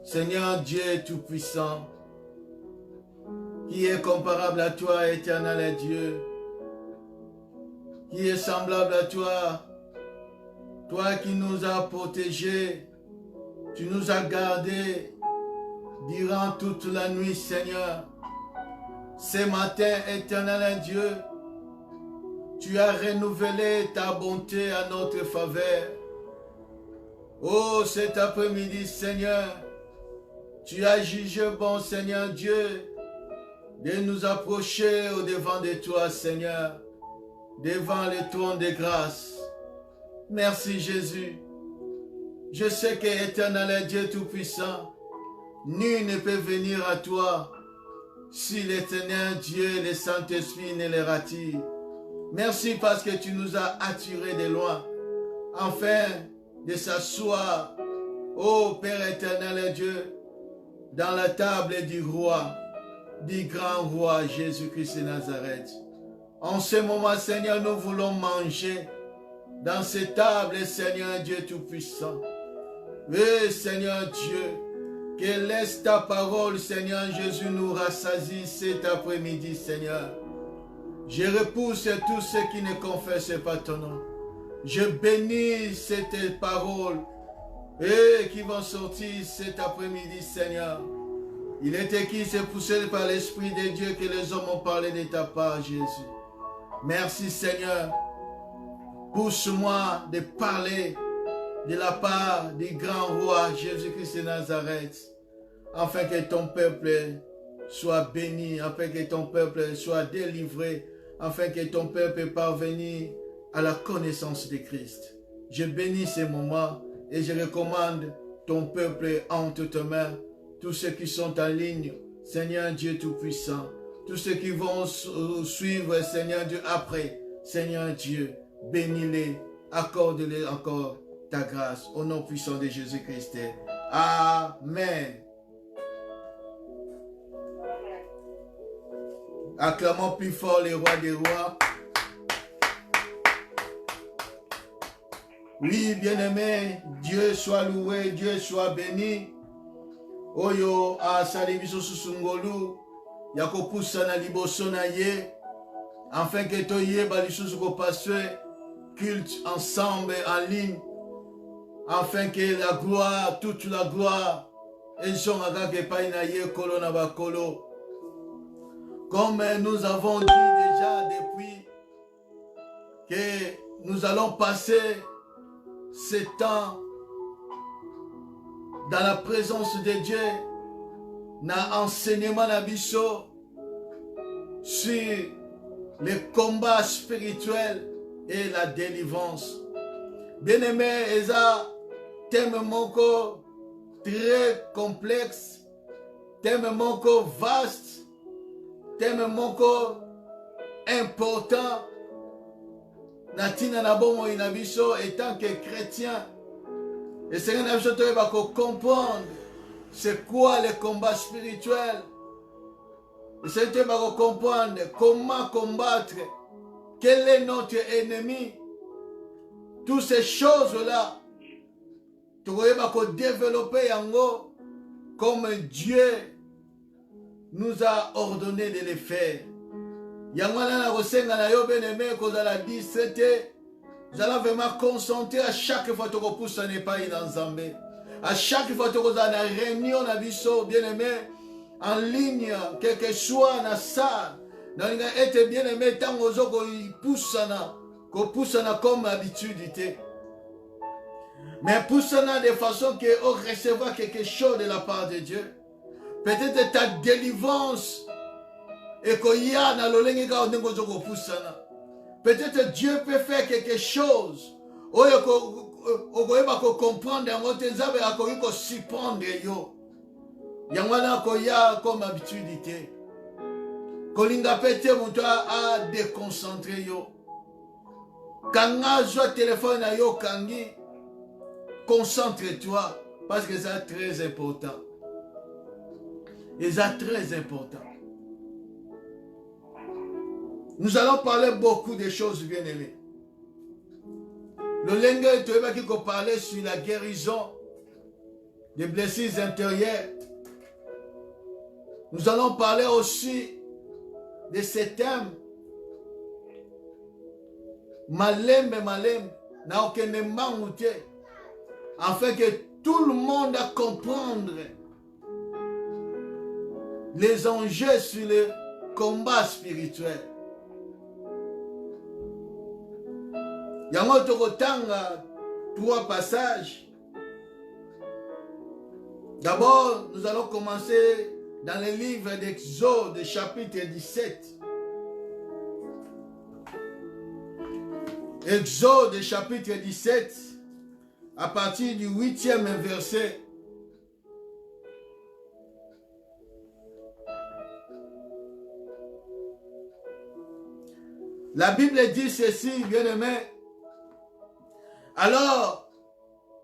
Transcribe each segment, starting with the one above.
Seigneur Dieu Tout-Puissant, qui est comparable à toi, éternel Dieu, qui est semblable à toi, toi qui nous as protégés, tu nous as gardés durant toute la nuit, Seigneur. Ce matin, éternel Dieu, tu as renouvelé ta bonté à notre faveur. Oh, cet après-midi, Seigneur, tu as jugé bon, Seigneur Dieu, de nous approcher au-devant de toi, Seigneur, devant le trône de grâce. Merci, Jésus. Je sais que, éternel Dieu Tout-Puissant, nul ne peut venir à toi si l'éternel Dieu, le Saint-Esprit ne les rattire. Merci parce que tu nous as attirés de loin, afin de s'asseoir, ô Père éternel Dieu, dans la table du roi, du grand roi Jésus-Christ de Nazareth. En ce moment, Seigneur, nous voulons manger dans cette table, Seigneur Dieu Tout-Puissant. Oui, Seigneur Dieu, que laisse ta parole, Seigneur Jésus, nous rassasie cet après-midi, Seigneur. Je repousse tous ceux qui ne confessent pas ton nom. Je bénis cette parole et qui vont sortir cet après-midi, Seigneur. Il est écrit, c'est poussé par l'Esprit de Dieu que les hommes ont parlé de ta part, Jésus. Merci, Seigneur. Pousse-moi de parler de la part du grand roi Jésus-Christ de Nazareth, afin que ton peuple soit béni, afin que ton peuple soit délivré, afin que ton peuple parvienne à la connaissance de Christ. Je bénis ces moments et je recommande ton peuple entre tes mains, tous ceux qui sont en ligne, Seigneur Dieu Tout-Puissant, tous ceux qui vont suivre, Seigneur Dieu, après, Seigneur Dieu, bénis-les, accorde-les encore ta grâce, au nom puissant de Jésus-Christ. Amen. Acclamons plus fort les rois des rois. Oui, bien-aimé, Dieu soit loué, Dieu soit béni. Oyo asali biso susungolu ya kopusa na liboso na ye, afin que toyeba lisusu ko passer culte ensemble en ligne, afin que la gloire, toute la gloire, ezongaka epai na ye kolo na bakolo. Comme nous avons dit déjà depuis que nous allons passer ce temps dans la présence de Dieu, na enseignement na biso sur le combat spirituel et la délivrance. Bien-aimé, eza thème moko très complexe, thème moko vaste, thème moko important na tina na bomo ina biso étant que chrétien. Et c'est un avis de comprendre c'est quoi le combat spirituel. Et c'est de comprendre comment combattre, quel est notre ennemi. Toutes ces choses-là, tu vas développer yango comme Dieu nous a ordonné de les faire. Yangwana na rosenga na yo bien-aimé kozala 17. Nous allons vraiment concentrer à chaque fois que tu pousses un épaille dans Zambé. À chaque fois que tu as une réunion na biso bien-aimé en ligne, quel que soit na salle, dans être bien-aimé tant aux autres qu'on pousse comme habitude. Mais pousse de façon que on recevra quelque chose de la part de Dieu. Peut-être ta délivrance et qu'il y a dans le lingue qu'on pousse. Peut-être Dieu peut faire quelque chose. On peut comprendre qu'on peut surprendre. Il y a comme habitude. Kolinga pete muto a déconcentré yo. Kanga zo téléphone na yo kangi. Concentre-toi parce que c'est très important. Et c'est très important. Nous allons parler beaucoup de choses bien-aimées. Le lingue qui parler sur la guérison des blessures intérieures. Nous allons parler aussi de ces thèmes. Malembe, n'a aucun manouté, afin que tout le monde a comprendre les enjeux sur le combat spirituel. Yango tokotanga 3 passages. D'abord, nous allons commencer dans le livre d'Exode, chapitre 17. Exode, chapitre 17, à partir du 8e verset. La Bible dit ceci, bien-aimé. Alors,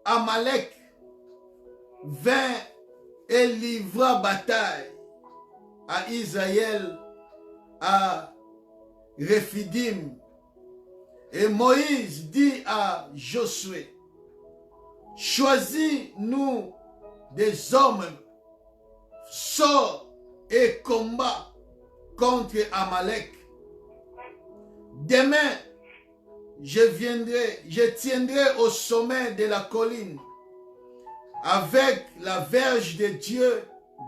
Amalek vint et livra bataille à Israël, à Rephidim. Et Moïse dit à Josué, choisis-nous des hommes, sors et combat contre Amalek. Demain, je tiendrai au sommet de la colline avec la verge de Dieu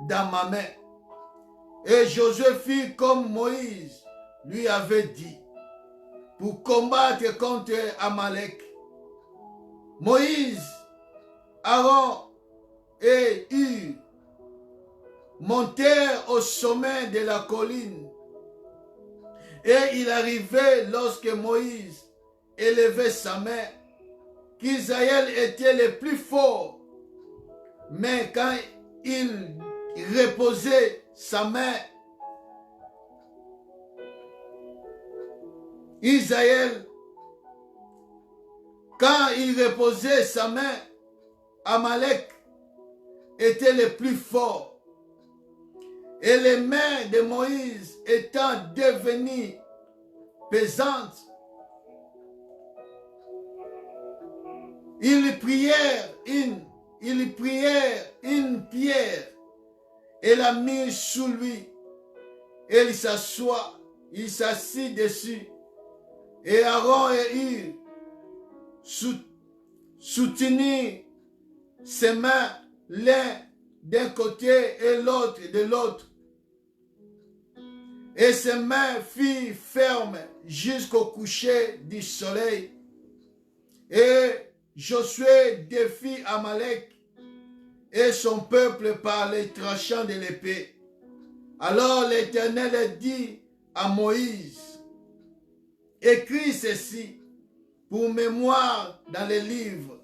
dans ma main. Et Josué fit comme Moïse lui avait dit pour combattre contre Amalek. Moïse, Aaron et Hur montèrent au sommet de la colline. Et il arrivait lorsque Moïse élevait sa main, qu'Israël était le plus fort. Mais quand il reposait sa main, Israël, quand il reposait sa main, Amalek était le plus fort. Et les mains de Moïse étant devenues pesantes, ils prièrent une pierre et la mit sous lui. Et il s'assit dessus. Et Aaron et Hur soutenirent ses mains l'un d'un côté et l'autre de l'autre. Et ses mains furent fermes jusqu'au coucher du soleil. Et Josué défit Amalek et son peuple par les tranchants de l'épée. Alors l'Éternel dit à Moïse, écris ceci pour mémoire dans les livres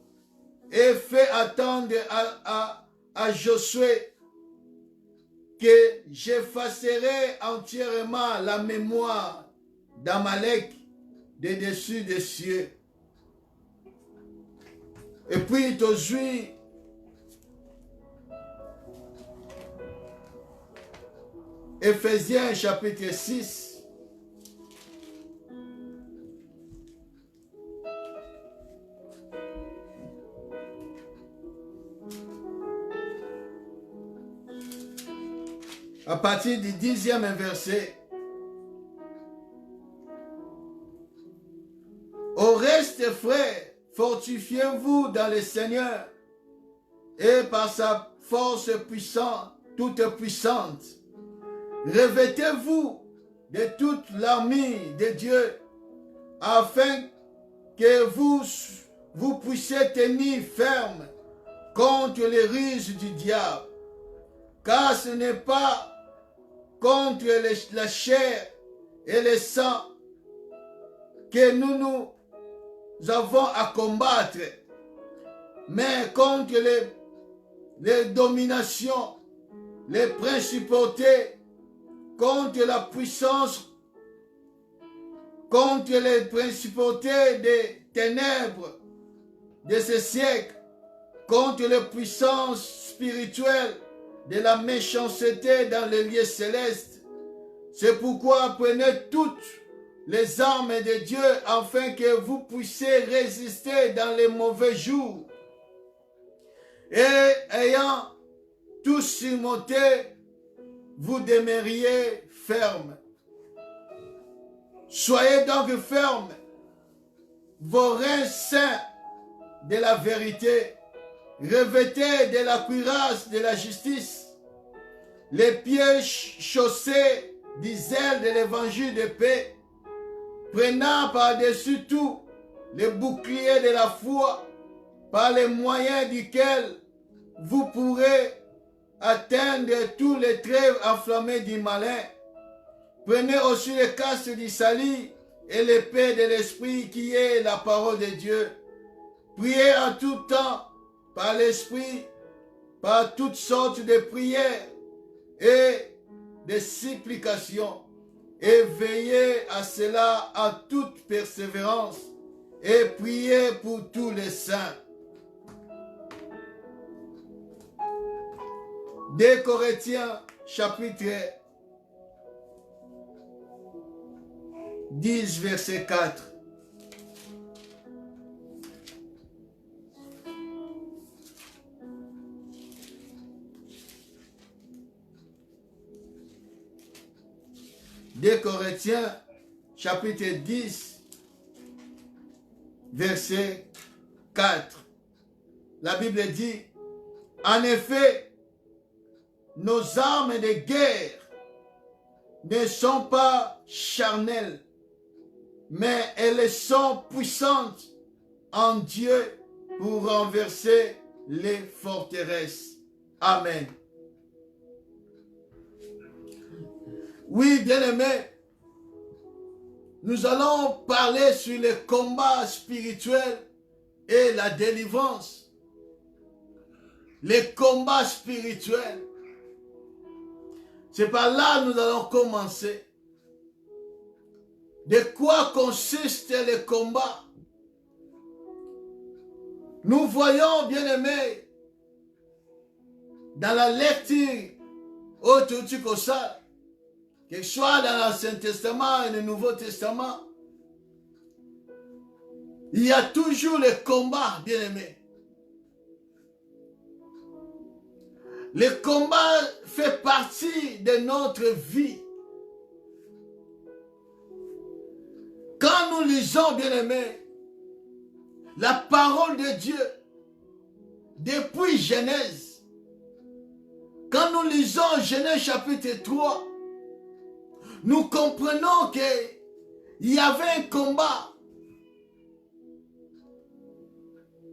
et fais attendre à Josué que j'effacerai entièrement la mémoire d'Amalek de dessus des cieux. Et puis aujourd'hui, Éphésiens chapitre 6. À partir du 10e verset. Au reste, frères, fortifiez-vous dans le Seigneur et par sa force puissante, toute puissante. Revêtez-vous de toute l'armure de Dieu afin que vous puissiez tenir ferme contre les ruses du diable. Car ce n'est pas contre la chair et le sang que nous avons à combattre, mais contre les dominations, les principautés, contre la puissance, contre les principautés des ténèbres de ce siècle, contre les puissances spirituelles de la méchanceté dans les lieux célestes. C'est pourquoi prenez toutes les armes de Dieu afin que vous puissiez résister dans les mauvais jours. Et ayant tout surmonté, vous demeuriez ferme. Soyez donc fermes, vos reins saints de la vérité, revêtez de la cuirasse de la justice, les pieds chaussés du zèle de l'évangile de paix, prenant par-dessus tout le bouclier de la foi, par les moyens duquel vous pourrez atteindre tous les traits enflammés du malin. Prenez aussi le casque du salut et l'épée de l'esprit qui est la parole de Dieu. Priez en tout temps par l'esprit, par toutes sortes de prières et de supplications, et veillez à cela en toute persévérance, et priez pour tous les saints. 2 Corinthiens chapitre 10 verset 4. Deux Corinthiens chapitre 10 verset 4. La Bible dit: en effet, nos armes de guerre ne sont pas charnelles, mais elles sont puissantes en Dieu pour renverser les forteresses. Amen. Oui, bien-aimés, nous allons parler sur le combat spirituel et la délivrance. Les combats spirituels. C'est par là que nous allons commencer. De quoi consiste le combat? Nous voyons, bien-aimés, dans la lecture autoticosale, que ce soit dans l'Ancien Testament et le Nouveau Testament, il y a toujours le combat, bien-aimés. Le combat fait partie de notre vie. Quand nous lisons, bien-aimés, la parole de Dieu, depuis Genèse, quand nous lisons Genèse chapitre 3, nous comprenons qu'il y avait un combat.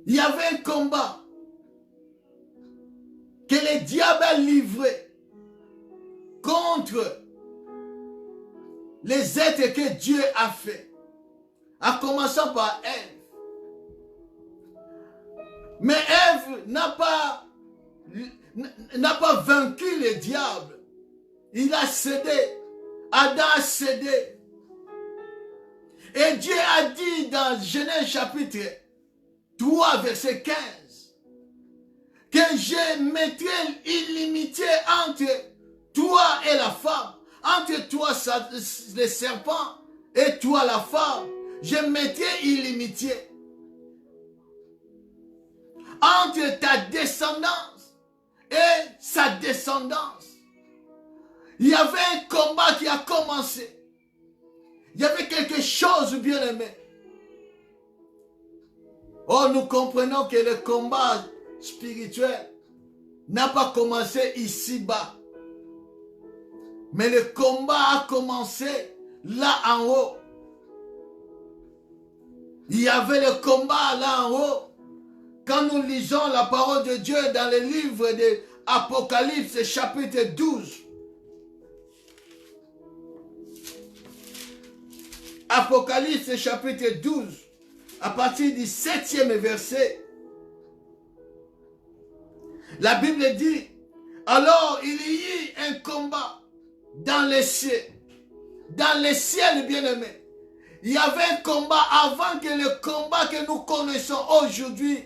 Il y avait un combat que le diable a livré contre les êtres que Dieu a fait, en commençant par Ève. Mais Ève n'a pas vaincu le diable. Il a cédé. Adam a cédé. Et Dieu a dit dans Genèse chapitre 3 verset 15 que je mettrai illimité entre toi et la femme, entre toi le serpent et toi la femme, je mettrai illimité. Entre ta descendance et sa descendance. Il y avait un combat qui a commencé. Il y avait quelque chose, bien aimé. Oh, nous comprenons que le combat spirituel n'a pas commencé ici-bas. Mais le combat a commencé là en haut. Il y avait le combat là en haut. Quand nous lisons la parole de Dieu dans le livre de Apocalypse chapitre 12. Apocalypse chapitre 12, à partir du 7e verset. La Bible dit, alors il y eut un combat dans les cieux. Dans les cieux, bien-aimés. Il y avait un combat avant que le combat que nous connaissons aujourd'hui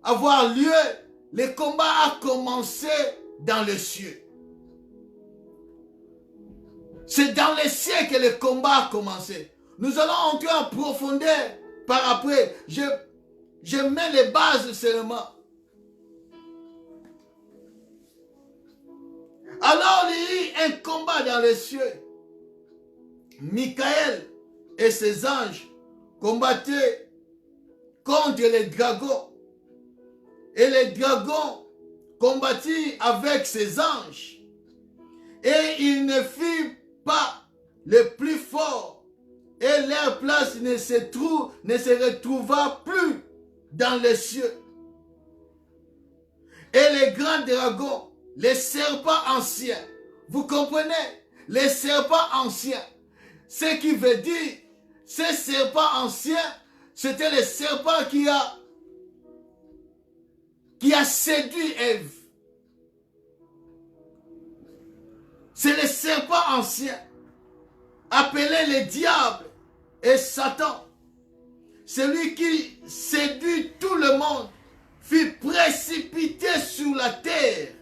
avoir lieu. Le combat a commencé dans les cieux. C'est dans les cieux que le combat a commencé. Nous allons entrer en profondeur par après. Je mets les bases seulement. un combat dans les cieux. Michael et ses anges combattaient contre les dragons. Et les dragons combattirent avec ses anges. Et ils ne furent pas les plus forts. Et leur place ne se retrouva plus dans les cieux. Et les grands dragons, les serpents anciens, vous comprenez? Les serpents anciens, ce qui veut dire, ces serpents anciens, c'était le serpent qui a séduit Ève. C'est le serpent ancien, appelé le diable et Satan. Celui qui séduit tout le monde, fut précipité sur la terre.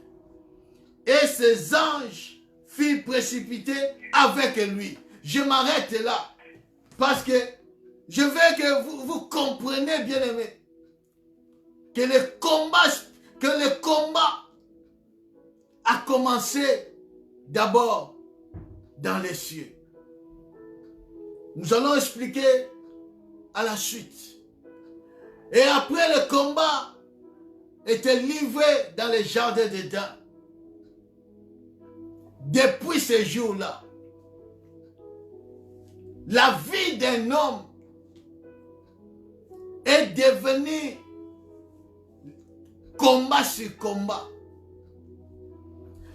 Et ses anges furent précipités avec lui. Je m'arrête là. Parce que je veux que vous compreniez, bien aimés, que le combat a commencé d'abord dans les cieux. Nous allons expliquer à la suite. Et après le combat était livré dans les jardins d'Éden. Depuis ce jour-là, la vie d'un homme est devenue combat sur combat.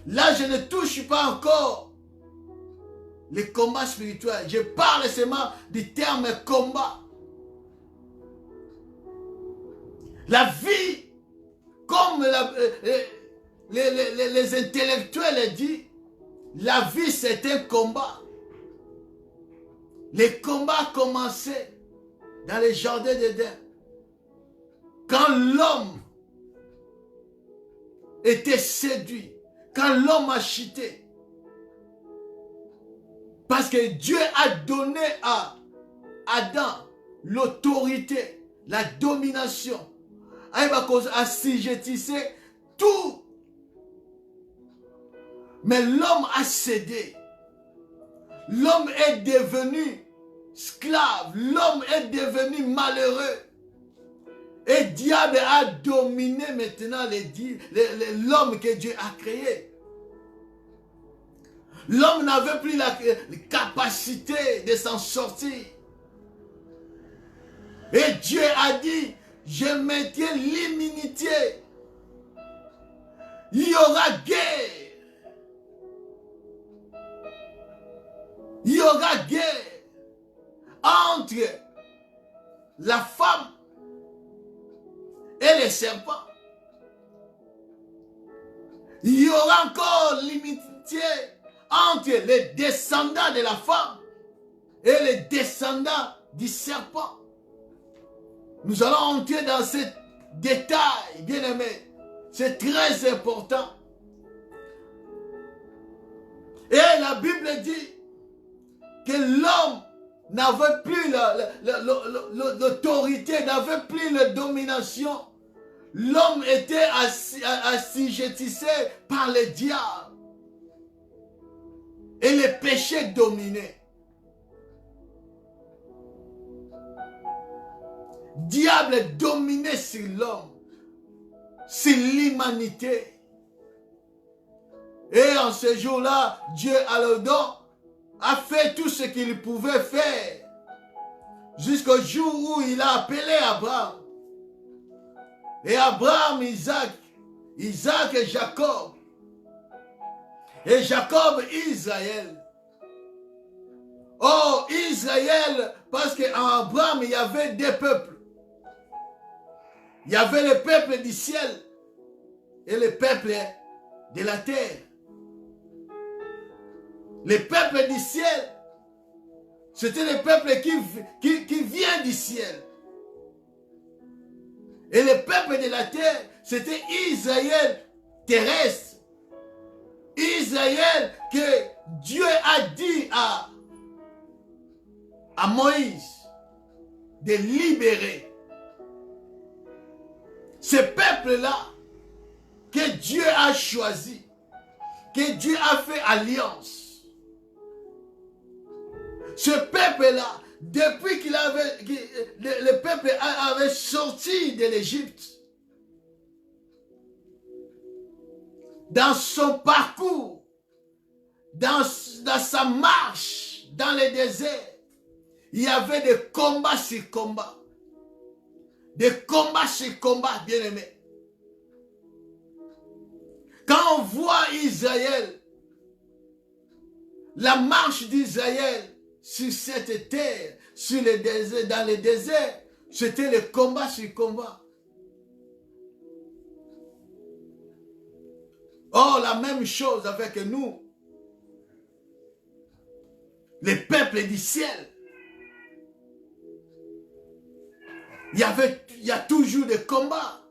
Là, je ne touche pas encore les combats spirituels. Je parle seulement du terme combat. La vie, comme les intellectuels disent, la vie c'est un combat. Les combats commençaient dans les jardins d'Éden. Quand l'homme était séduit, quand l'homme a chuté. Parce que Dieu a donné à Adam l'autorité, la domination. Il va assujettir tout. Mais l'homme a cédé. L'homme est devenu esclave. L'homme est devenu malheureux. Et diable a dominé maintenant l'homme que Dieu a créé. L'homme n'avait plus la capacité de s'en sortir. Et Dieu a dit, je maintiens l'immunité. Il y aura guerre. Il y aura guerre entre la femme et les serpents. Il y aura encore l'immunité entre les descendants de la femme et les descendants du serpent. Nous allons entrer dans ce détail, bien aimé. C'est très important. Et la Bible dit que l'homme n'avait plus l'autorité, n'avait plus la domination. L'homme était assujetti par le diable. Et le péché dominait. Diable dominait sur l'homme, sur l'humanité. Et en ce jour-là, Dieu a fait tout ce qu'il pouvait faire. Jusqu'au jour où il a appelé Abraham. Et Abraham, Isaac et Jacob. Et Jacob, Israël. Oh, Israël, parce qu'en Abraham, il y avait deux peuples. Il y avait le peuple du ciel et le peuple de la terre. Le peuple du ciel, c'était le peuple qui vient du ciel. Et le peuple de la terre, c'était Israël terrestre. Israël que Dieu a dit à Moïse de libérer. Ce peuple-là que Dieu a choisi que Dieu a fait alliance. Ce peuple-là, depuis le peuple avait sorti de l'Égypte, dans son parcours, dans sa marche dans le désert, il y avait des combats sur combats. Des combats sur combats, bien-aimés. Quand on voit Israël, la marche d'Israël sur cette terre, sur le désert, dans le désert, c'était le combat sur combat. Or, la même chose avec nous, les peuples du ciel. Il y a toujours des combats.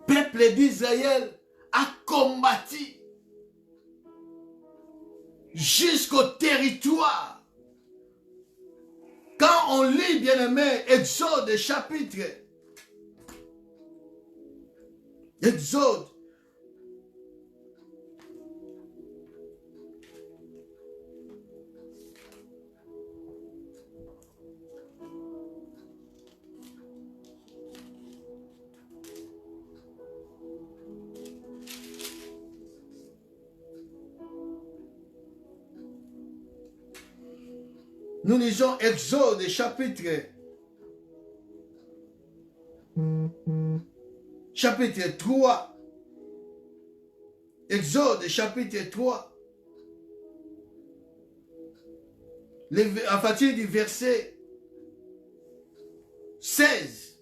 Le peuple d'Israël a combattu jusqu'au territoire. Quand on lit, bien-aimé, Exode chapitre, Exode, nous lisons Exode chapitre 3. Exode chapitre 3. À partir du verset 16.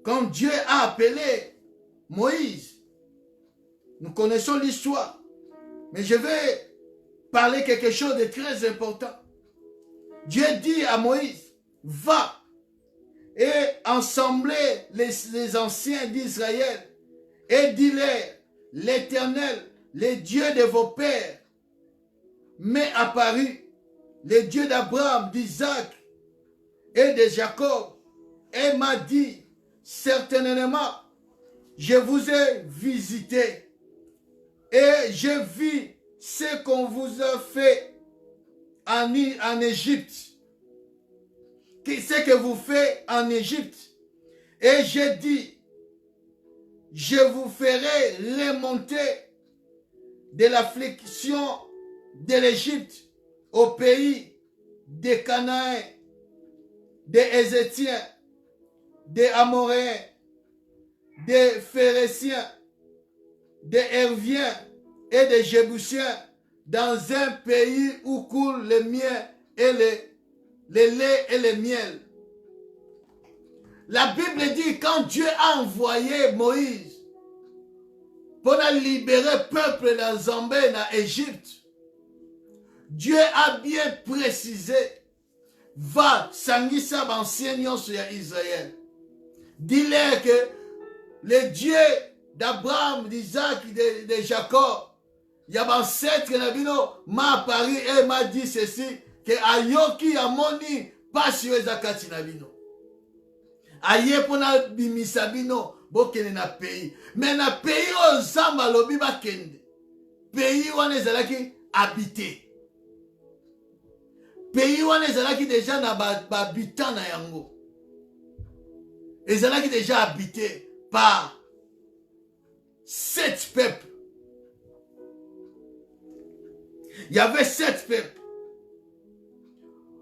Quand Dieu a appelé Moïse, nous connaissons l'histoire, mais je vais parler quelque chose de très important. Dieu dit à Moïse, va et assembler les anciens d'Israël et dis-leur, l'Éternel, le Dieu de vos pères, m'est apparu, le Dieu d'Abraham, d'Isaac et de Jacob, et m'a dit, certainement, je vous ai visité et j'ai vu ce qu'on vous a fait en Égypte. Ce que vous faites en Égypte. Et j'ai dit, je vous ferai remonter de l'affliction de l'Égypte au pays des Cananéens, des Ézétiens, des Amoréens, des Phéréciens, des Herviens et des Jébusiens, dans un pays où coule le miel et le lait et le miel. La Bible dit, quand Dieu a envoyé Moïse pour libérer le peuple de Zambé dans l'Égypte, Dieu a bien précisé, va sangisa bansienyo sur Israël. Dis-leur que le Dieu d'Abraham, d'Isaac, de Jacob, il y a un ancêtre m'a apparu et m'a dit ceci, que ayoki amoni pasio ezakati na bino. Aye pona bimisa bino bokene na pays. Mais na pays o zamba lobi bakende. Pays wana ezalaki habité. Pays wana ezalaki déjà na habitant na yango. Ezalaki déjà habité par 7 peuples. Il y avait 7 peuples.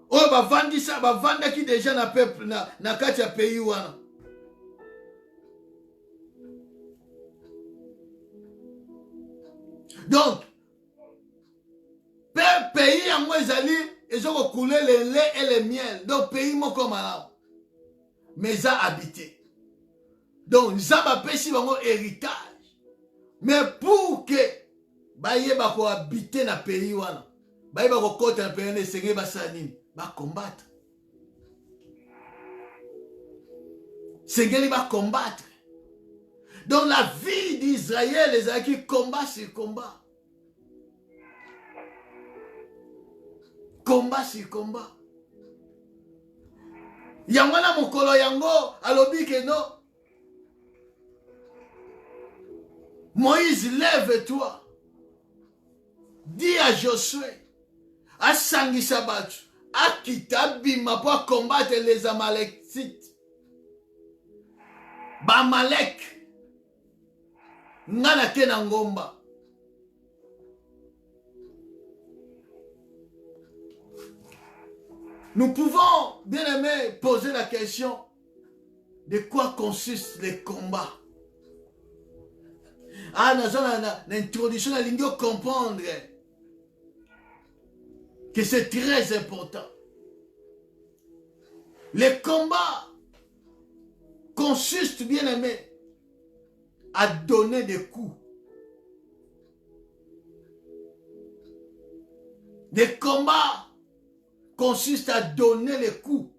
Oh, bavandaki déjà na peuple na kati ya pays wana. Donc, pays yango ezali ezoko couler le lait et le miel. Donc pays moko malamu. Mais ça habité. Donc ça va pesi bango héritage. Mais pour que baye bako habiter na pays wana, baye bako kota na pays na senge basala nini? Ba combattre. Sengeli va combattre. Donc la vie d'Israël, les acquis combat sur combat. Combat sur combat. Yangwana mokolo yango alobi ke no. Moïse, lève-toi. Dis à Josué, à Sangisa Batu, à Kitabima pour combattre les Amalekites. Bamalek, Ngana Kenangomba. Nous pouvons, bien aimé, poser la question de quoi consistent les combats. Ah, dans l'introduction, la ligne comprendre que c'est très important. Les combats consistent, bien aimé, à donner des coups. Les combats consistent à donner les coups.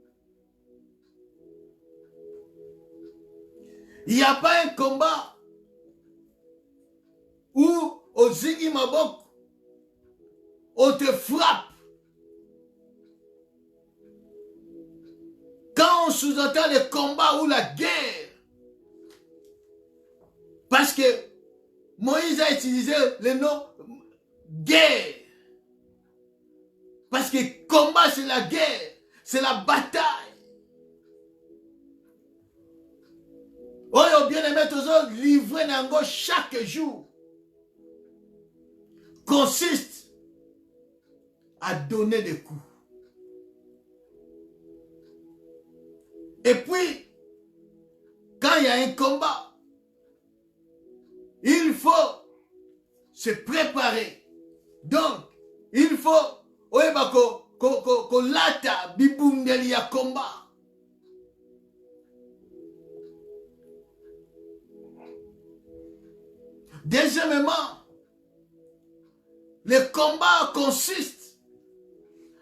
Il n'y a pas un combat où au Zigi Mabok, on te frappe. Quand on sous-entend le combat ou la guerre, parce que Moïse a utilisé le nom guerre. Parce que combat c'est la guerre, c'est la bataille. Oh, bien aimé, toujours livrer nango chaque jour consiste à donner des coups. Et puis, quand il y a un combat, il faut se préparer. Donc, il faut ko lata bibundeli ya combat. Deuxièmement, le combat consiste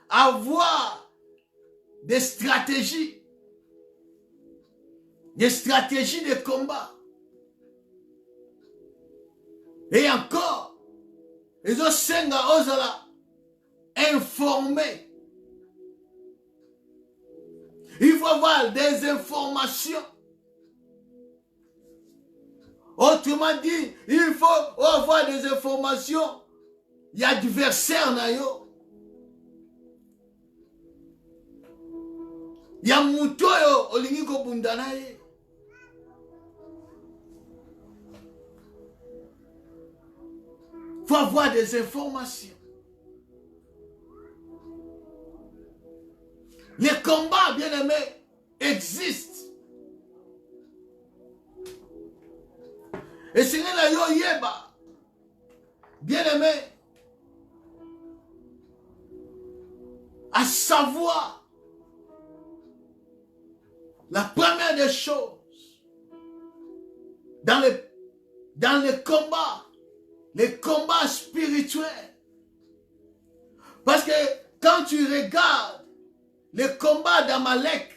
à avoir des stratégies de combat. Et encore, ils ont senga ozala informé. Il faut avoir des informations. Autrement dit, il faut avoir des informations. Il y a adversaire na yo. Il y a mutoyo olingi ko bundana ye. Il faut avoir des informations. Les combats, bien aimés, existent. Et c'est là yo yeba, bien aimé, à savoir la première des choses dans les combats spirituels. Parce que quand tu regardes les combats d'Amalek,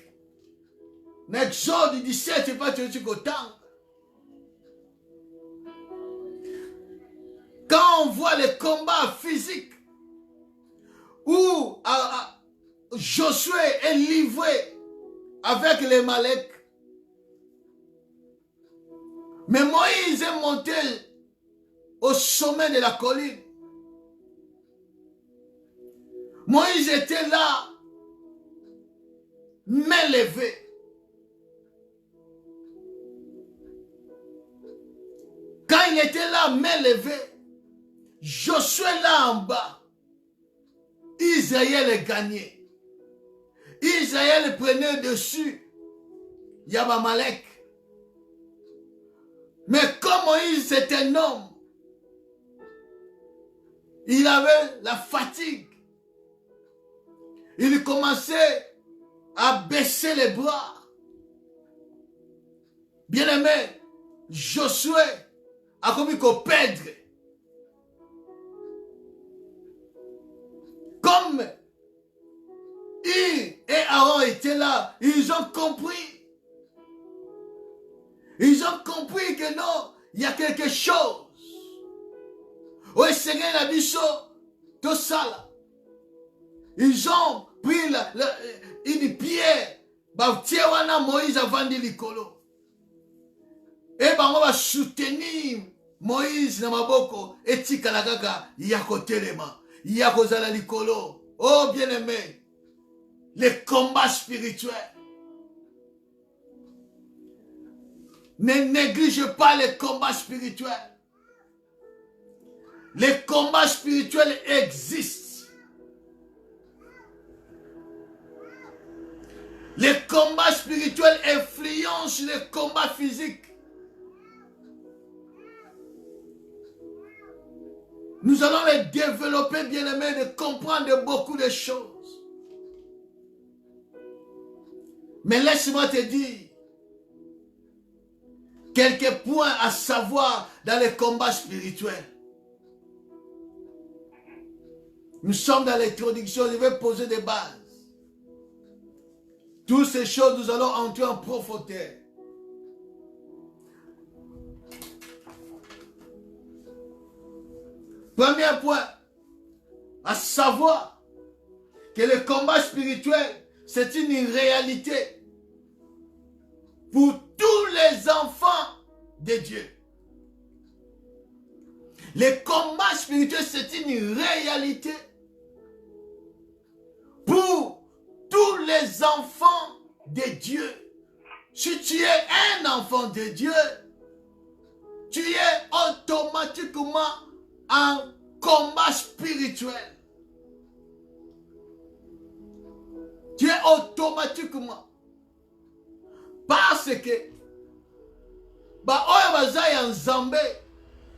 Exode 17, c'est pas tu temps. Quand on voit les combats physiques où Josué est livré avec les Malek, mais Moïse est monté au sommet de la colline. Moïse était là, main levée. Quand il était là, main levée, Josué là en bas, Israël gagnait. Israël prenait dessus Yabamalek. Mais comme Moïse était un homme, il avait la fatigue. Il commençait à baisser les bras. Bien aimé, Josué a commis qu'au perdre. Comme il et Aaron étaient là, ils ont compris. Ils ont compris que non, il y a quelque chose. Oui, Seigneur Nabiso, tout ça là. Ils ont pris une pierre, Moïse a vendu l'icolo. Et on va soutenir Moïse na maboko etikala kaka yako telema, yako zala likolo. Oh bien-aimé, les combats spirituels. Ne néglige pas les combats spirituels. Les combats spirituels existent. Les combats spirituels influencent les combats physiques. Nous allons les développer, bien-aimés, de comprendre beaucoup de choses. Mais laisse-moi te dire quelques points à savoir dans les combats spirituels. Nous sommes dans l'introduction, je vais poser des bases. Toutes ces choses, nous allons entrer en profondeur. Premier point, à savoir que le combat spirituel, c'est une réalité pour tous les enfants de Dieu. Le combat spirituel, c'est une réalité pour tous les enfants de Dieu. Si tu es un enfant de Dieu, tu es automatiquement en combat spirituel. Tu es automatiquement. Parce que,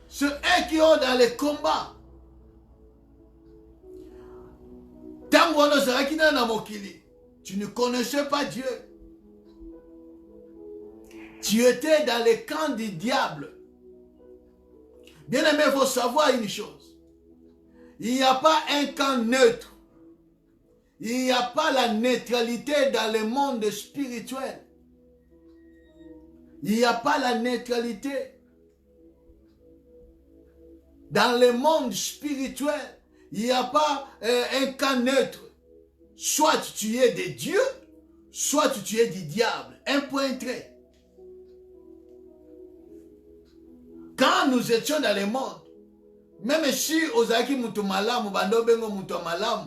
ceux qui sont dans les combats, tu ne connaissais pas Dieu. Tu étais dans le camp du diable. Bien aimé, il faut savoir une chose. Il n'y a pas un camp neutre. Il n'y a pas la neutralité dans le monde spirituel. Il n'y a pas la neutralité dans le monde spirituel. Il n'y a pas un camp neutre. Soit tu es de Dieu, soit tu es du diable. Un point trait. Quand nous étions dans le monde, même si ozalaki mutu malamu, bando bengo mutu malamu,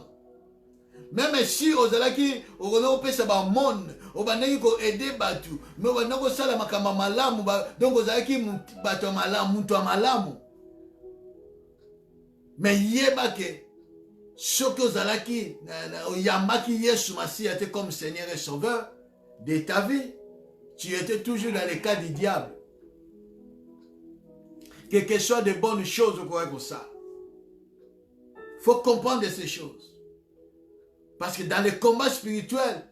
même si ozalaki okono pesa ba monde, obandeki ko aider batu, mais obandeko sala makama malamu, donc ozalaki batu malamu, mutu malamu. Mais yeba ke soki ozalaki oyambaki Yesu Masiya te comme Seigneur et Sauveur de ta vie, tu étais toujours dans le cas du diable. Quelque chose de bonnes choses comme ça. Il faut comprendre ces choses. Parce que dans les combats spirituels,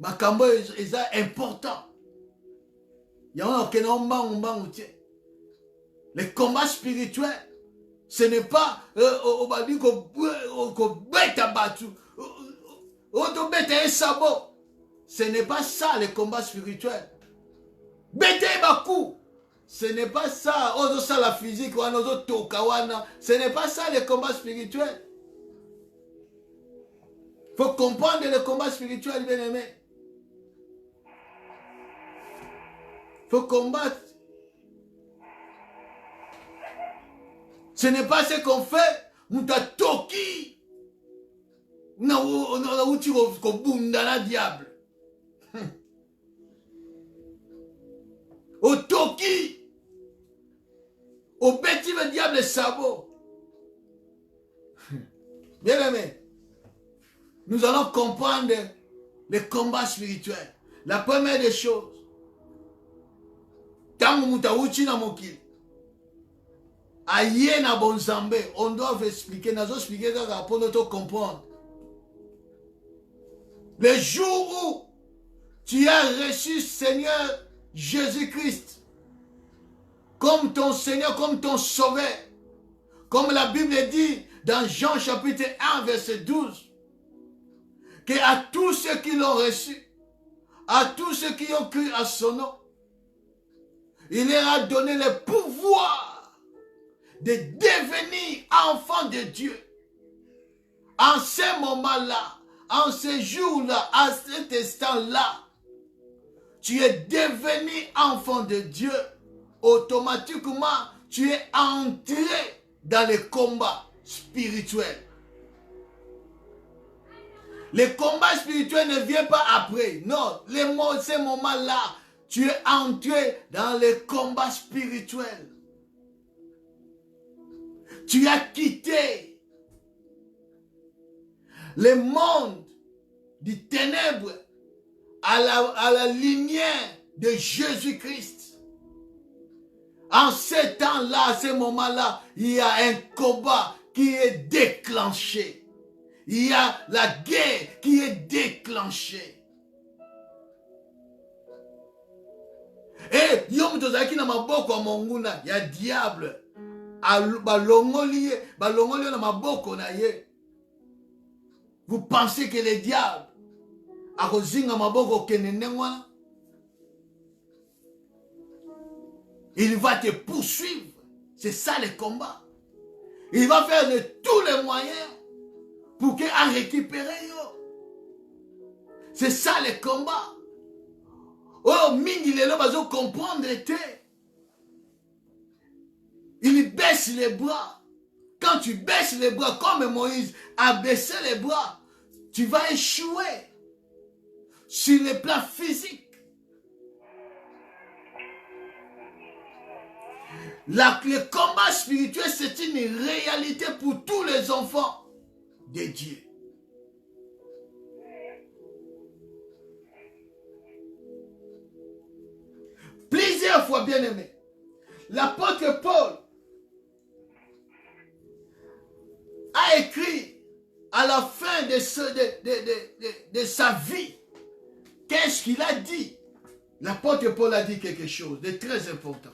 makambo est important. Les combats spirituels, ce n'est pas ce n'est pas ça les combats spirituels. Ce n'est pas ça, la physique, ce n'est pas ça les combats spirituels. Il faut comprendre les combats spirituels, bien aimé. Il faut combattre. Ce n'est pas ce qu'on fait. Toki. Diable. Au Toki. Au bêtis le diable sabot. Bien aimé. Nous allons comprendre les combats spirituels. La première des choses. On doit expliquer, pour nous comprendre. Le jour où tu as reçu Seigneur Jésus-Christ comme ton Seigneur, comme ton Sauveur, comme la Bible dit dans Jean chapitre 1 verset 12, que à tous ceux qui l'ont reçu, à tous ceux qui ont cru à son nom, il leur a donné le pouvoir de devenir enfants de Dieu. En ce moment-là, en ce jour-là, à cet instant-là, tu es devenu enfant de Dieu. automatiquement, tu es entré dans le combat spirituel. Le combat spirituel ne vient pas après. Non, ces moments-là, tu es entré dans le combat spirituel. Tu as quitté le monde du ténèbre à la lumière de Jésus-Christ. En ce temps-là, à ce moment-là, il y a un combat qui est déclenché. Il y a la guerre qui est déclenchée. Et yom tozaki na maboko ya monguna ya diable. Balongoli na maboko na ye. Vous pensez que le diable a kozinga maboko kenene wana? Il va te poursuivre. C'est ça le combat. Il va faire de tous les moyens pour qu'il a récupéré yo. C'est ça le combat. Oh, mingi lelo bazo comprendre te. Il baisse les bras. Quand tu baisses les bras, comme Moïse a baissé les bras, tu vas échouer sur le plan physique. Le combat spirituel, c'est une réalité pour tous les enfants de Dieu. Plusieurs fois, bien aimé, l'apôtre Paul a écrit à la fin de sa vie, qu'est-ce qu'il a dit? L'apôtre Paul a dit quelque chose de très important.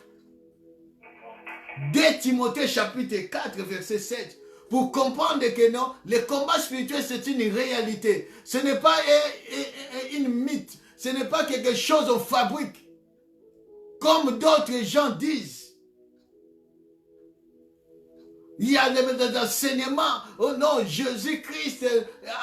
2 Timothée chapitre 4 verset 7. Pour comprendre que non, le combat spirituel c'est une réalité. Ce n'est pas une mythe. Ce n'est pas quelque chose qu'on fabrique. Comme d'autres gens disent. Il y a des enseignements. Oh non, Jésus-Christ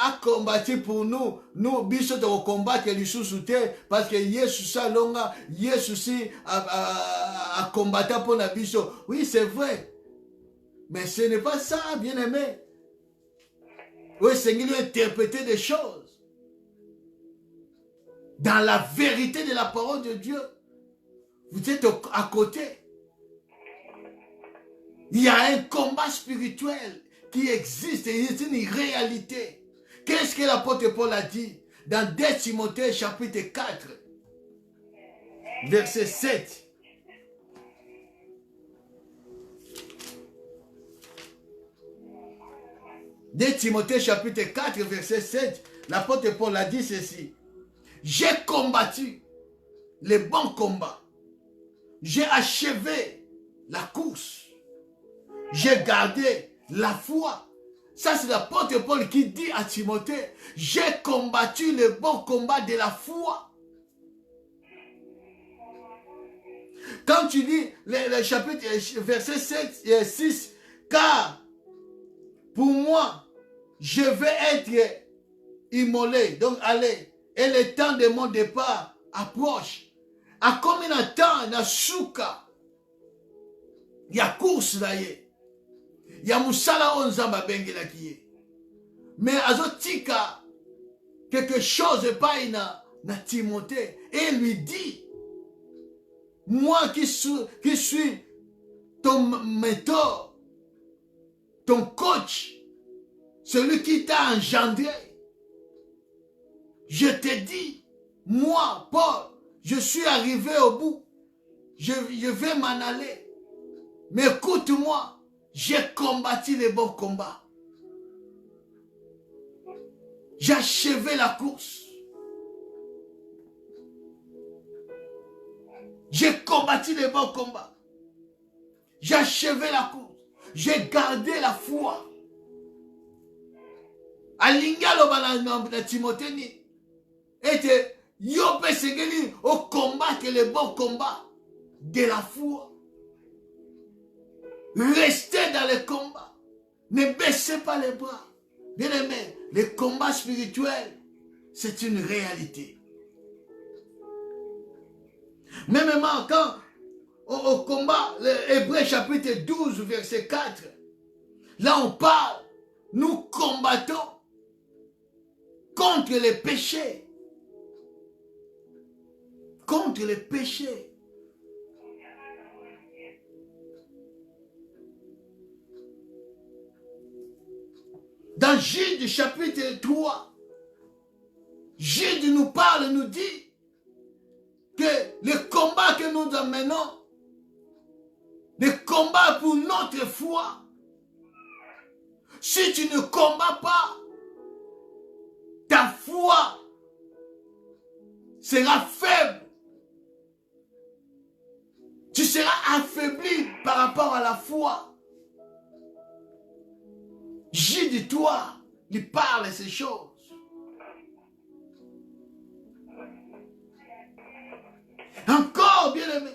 a combattu pour nous. Nous, biso de combattre les sous-soutés. Parce que Jésus salonga, Jésus a combattu pour la biso. Oui, c'est vrai. Mais ce n'est pas ça, bien-aimé. Oui, Seigneur lui interpréter des choses. Dans la vérité de la parole de Dieu. Vous êtes à côté. Il y a un combat spirituel qui existe et c'est une réalité. Qu'est-ce que l'apôtre Paul a dit dans 2 Timothée chapitre 4, verset 7. De Timothée chapitre 4, verset 7, l'apôtre Paul a dit ceci. J'ai combattu le bon combat. J'ai achevé la course. J'ai gardé la foi. Ça, c'est l'apôtre Paul qui dit à Timothée, j'ai combattu le bon combat de la foi. Quand tu lis le chapitre, verset 7 et 6, car pour moi, je vais être immolé. Donc, allez, et le temps de mon départ approche. À combien de temps, na souka, il y a course là, il y a moussala onzamba bengela qui est. Mais azotika, quelque chose pas na Timothée, et lui dit, moi qui suis ton mentor, ton coach, celui qui t'a engendré, je te dis, moi, Paul, je suis arrivé au bout, je vais m'en aller, mais écoute-moi, j'ai combattu les bons combats. J'ai achevé la course. J'ai combattu les bons combats. J'ai achevé la course. J'ai gardé la foi. Alingalo na Timothée ni était yo pe sengeli au combattre les bons combats de la foi. Restez dans le combat. Ne baissez pas les bras. Bien aimé, le combat spirituel, c'est une réalité. Même quand au combat, Hébreux chapitre 12, verset 4. Là, on parle, nous combattons contre les péchés. Contre les péchés. Dans Jude chapitre 3, Jude nous parle, nous dit que le combat que nous amenons, le combat pour notre foi, si tu ne combats pas, ta foi sera faible. Tu seras affaibli par rapport à la foi. Jude 3, il parle de ces choses. Encore, bien-aimé,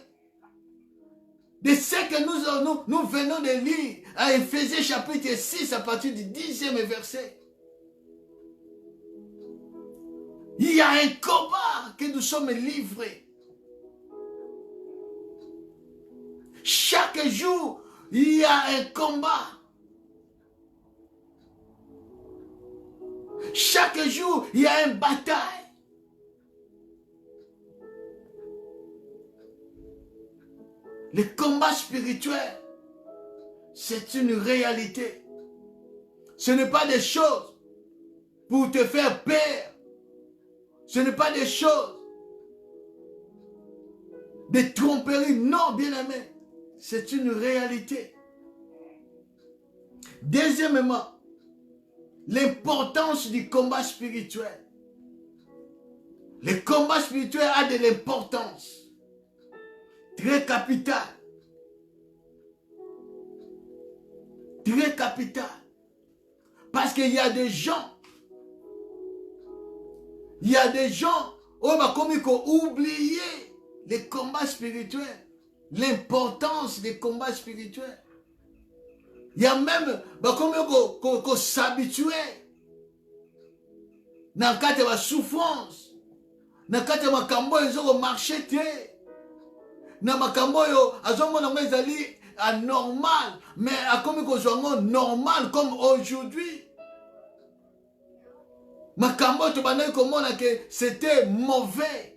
de ce que nous venons de lire à Éphésiens chapitre 6 à partir du 10e verset. Il y a un combat que nous sommes livrés. Chaque jour, il y a un combat. Chaque jour, il y a une bataille. Le combat spirituel, c'est une réalité. Ce n'est pas des choses pour te faire peur. Ce n'est pas des choses de tromperie. Non, bien-aimé, c'est une réalité. Deuxièmement, l'importance du combat spirituel. Le combat spirituel a de l'importance très capitale. Très capitale. Parce qu'il y a des gens, comme ils ont oublié les combats spirituels, l'importance des combats spirituels. Il y a même comme ils s'habituer dans le cadre de la souffrance, dans le cadre de la cambo, ils ont marché. Dans le cambo, ils ont anormal, mais comme ils ont normal comme aujourd'hui. Makambo, c'était mauvais.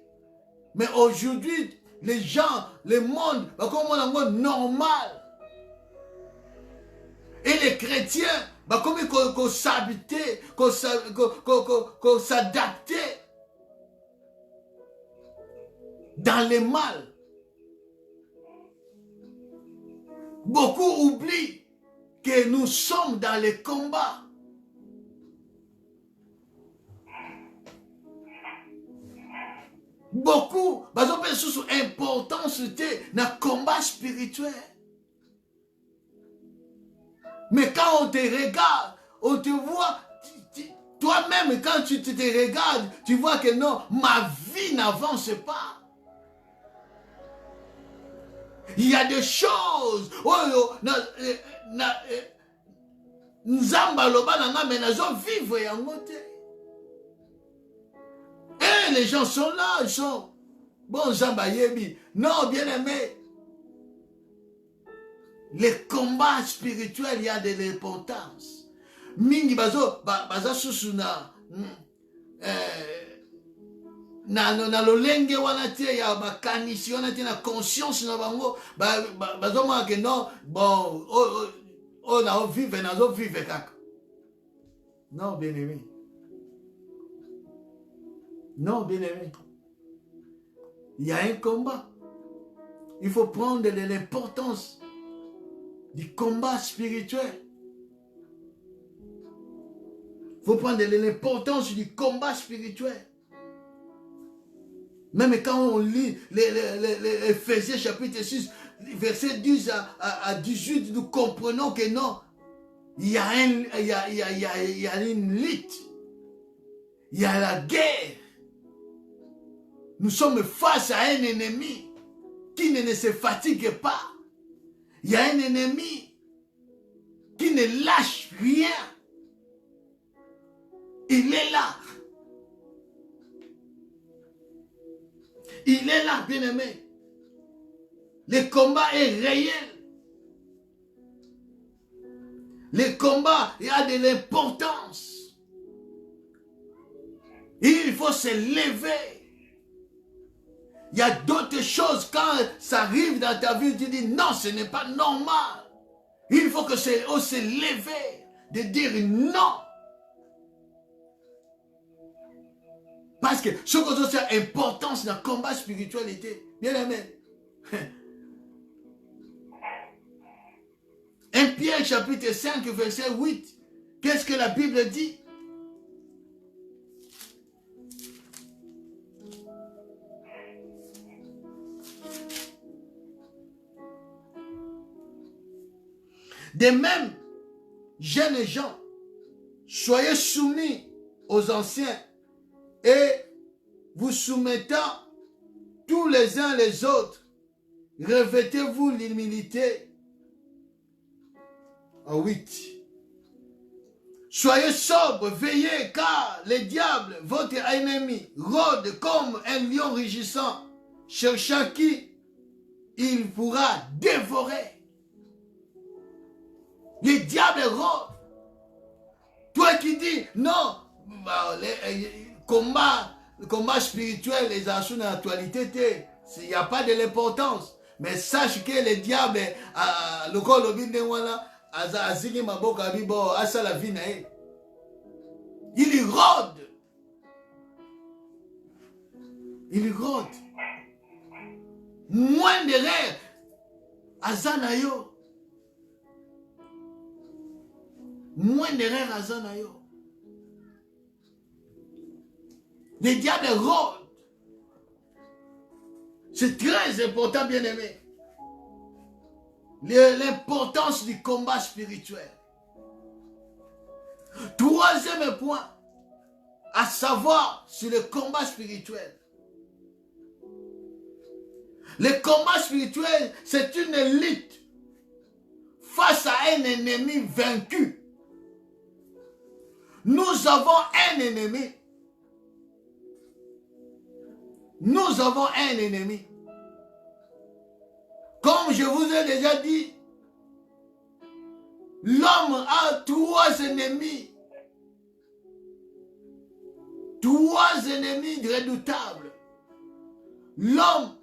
Mais aujourd'hui, les gens, le monde, comme normal. Et les chrétiens, comme ils s'habitaient, qu'on s'adaptait dans le mal. Beaucoup oublient que nous sommes dans les combats. Beaucoup, ont sous importance dans le combat spirituel. Mais quand on te regarde, on te voit, toi-même, quand tu te regardes, tu vois que non, ma vie n'avance pas. Il y a des choses. Nzamba loba nanga menazo vivre yango te. Et les gens sont là, ils sont bon Nzamba yebi. Non, bien aimé. Les combats spirituels, il y a de l'importance. Mingi bazo susu na lolenge wana te ya bakanisi wana te na conscience na bango bazo mwa ke non bon na vivre nazo vivre kaka. Non, bien aimé. Non, bien aimé. Il y a un combat. Il faut prendre de l'importance du combat spirituel. Il faut prendre de l'importance du combat spirituel. Même quand on lit les Éphésiens chapitre 6, verset 10 à 18, nous comprenons que non, il y a une lutte. Il y a la guerre. Nous sommes face à un ennemi qui ne se fatigue pas. Il y a un ennemi qui ne lâche rien. Il est là. Il est là, bien-aimé. Le combat est réel. Le combat a de l'importance. Il faut se lever. Il y a d'autres choses, quand ça arrive dans ta vie, tu dis non, ce n'est pas normal. Il faut que on se lève, de dire non. Parce que ce que c'est importance dans le combat spirituel était, bien aimé. 1 Pierre chapitre 5 verset 8. Qu'est-ce que la Bible dit? De même, jeunes gens, soyez soumis aux anciens et vous soumettant tous les uns les autres, revêtez-vous l'humilité. 8. Soyez sobres, veillez, car le diable, votre ennemi, rôde comme un lion rugissant, cherchant qui il pourra dévorer. Le diable rôde. Toi qui dis, non, le combat spirituel, les actions dans l'actualité, il n'y a pas de l'importance. Mais sache que le diable, le corps de il rôde. Il rôde. Moins de rêve. Azanayo. Moins d'erreurs à Zanayo. Le diable rôde. C'est très important, bien aimé. L'importance du combat spirituel. Troisième point, à savoir sur le combat spirituel. Le combat spirituel, c'est une lutte face à un ennemi vaincu. Nous avons un ennemi. Nous avons un ennemi. Comme je vous ai déjà dit, l'homme a 3 ennemis. 3 ennemis redoutables. L'homme,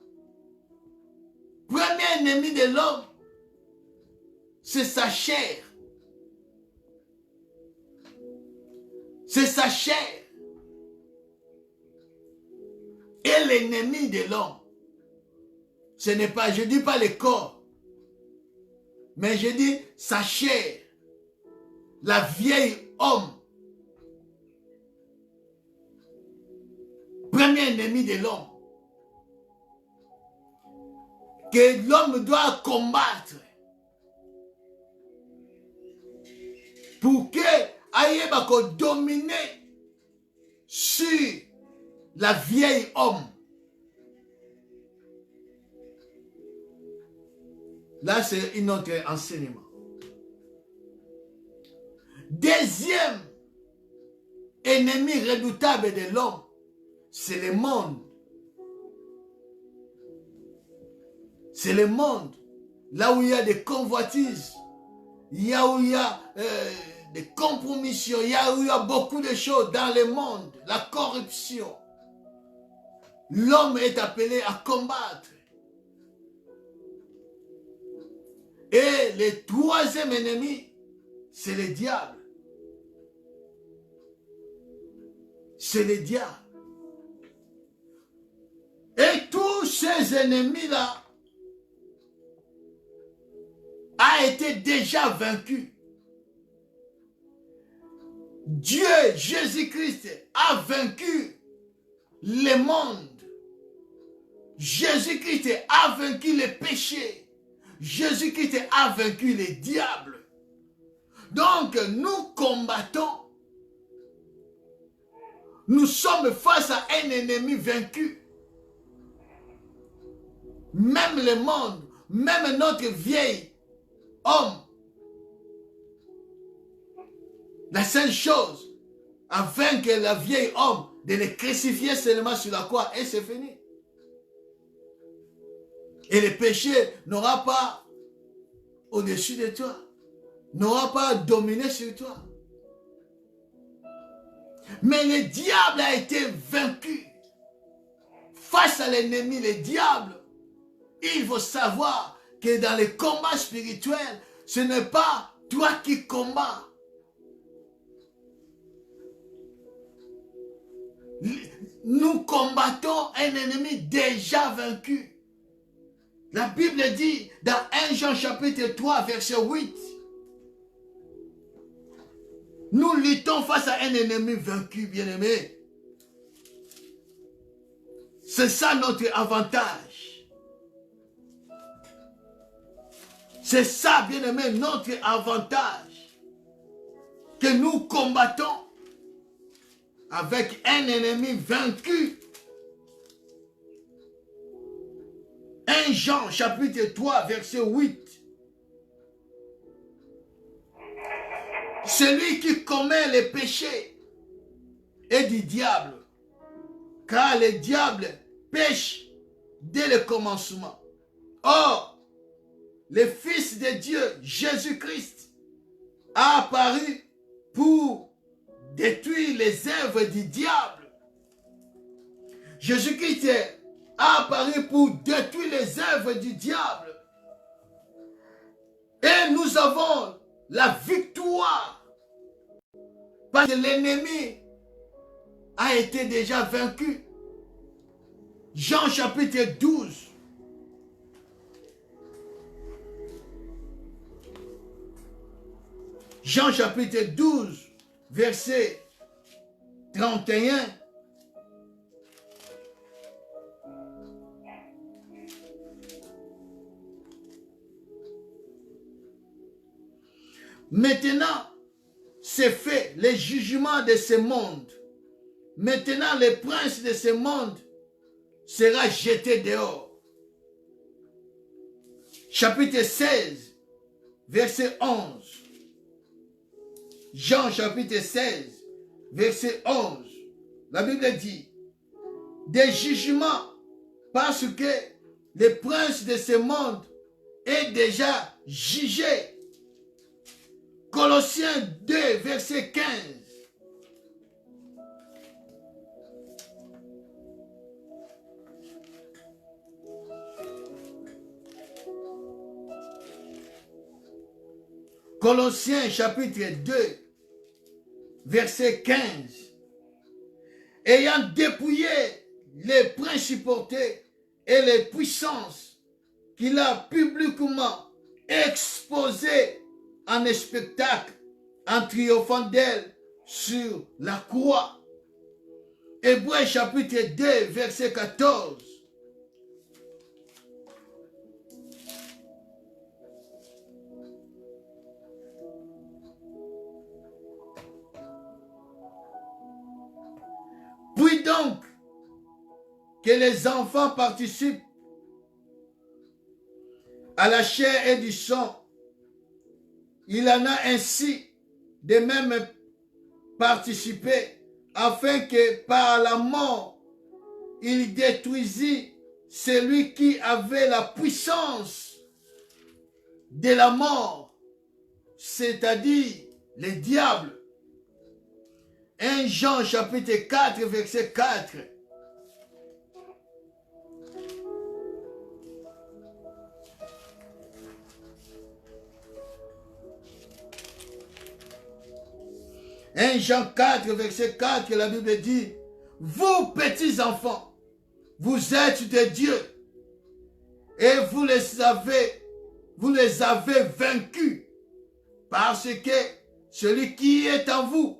premier ennemi de l'homme, c'est sa chair. C'est sa chair. Et l'ennemi de l'homme, ce n'est pas, je ne dis pas le corps, mais je dis sa chair, la vieille homme. Premier ennemi de l'homme. Que l'homme doit combattre. Pour que Aïeba dominer sur la vieille homme. Là, c'est un autre enseignement. Deuxième ennemi redoutable de l'homme, c'est le monde. C'est le monde. Là où il y a des convoitises, où il y a des compromissions, où il y a beaucoup de choses dans le monde, la corruption. L'homme est appelé à combattre. Et le troisième ennemi, c'est le diable. C'est le diable. Et tous ces ennemis-là a été déjà vaincu. Dieu, Jésus-Christ, a vaincu le monde. Jésus-Christ a vaincu le péché. Jésus-Christ a vaincu le diable. Donc, nous combattons. Nous sommes face à un ennemi vaincu. Même le monde, même notre vieil homme. La seule chose à vaincre la vieille homme, de le crucifier seulement sur la croix, et c'est fini. Et le péché n'aura pas au-dessus de toi, n'aura pas dominé sur toi. Mais le diable a été vaincu. Face à l'ennemi, le diable, il faut savoir que dans les combats spirituels, ce n'est pas toi qui combats. Nous combattons un ennemi déjà vaincu. La Bible dit dans 1 Jean chapitre 3 verset 8, nous luttons face à un ennemi vaincu, bien-aimé. C'est ça notre avantage. C'est ça, bien-aimé, notre avantage. Que nous combattons avec un ennemi vaincu. 1 Jean chapitre 3 verset 8. Celui qui commet les péchés est du diable, car le diable pêche dès le commencement. Or, le Fils de Dieu, Jésus-Christ, a apparu pour détruire les œuvres du diable. Jésus-Christ a apparu pour détruire les œuvres du diable. Et nous avons la victoire. Parce que l'ennemi a été déjà vaincu. Jean chapitre 12. Jean chapitre 12, verset 31. Maintenant, c'est fait le jugement de ce monde. Maintenant, le prince de ce monde sera jeté dehors. Chapitre 16, verset 11. Jean chapitre 16, verset 11. La Bible dit, des jugements parce que le prince de ce monde est déjà jugé. Colossiens 2, verset 15. Colossiens chapitre 2, verset 15. Ayant dépouillé les principautés et les puissances qu'il a publiquement exposées en spectacle, en triomphant d'elle sur la croix. Hébreux chapitre 2, verset 14. Puis donc, que les enfants participent à la chair et du sang, il en a ainsi de même participé, afin que par la mort, il détruisit celui qui avait la puissance de la mort, c'est-à-dire le diable. 1 Jean chapitre 4, verset 4. Un Jean 4, verset 4, la Bible dit, vous petits enfants, vous êtes de Dieu et vous les avez vaincus parce que celui qui est en vous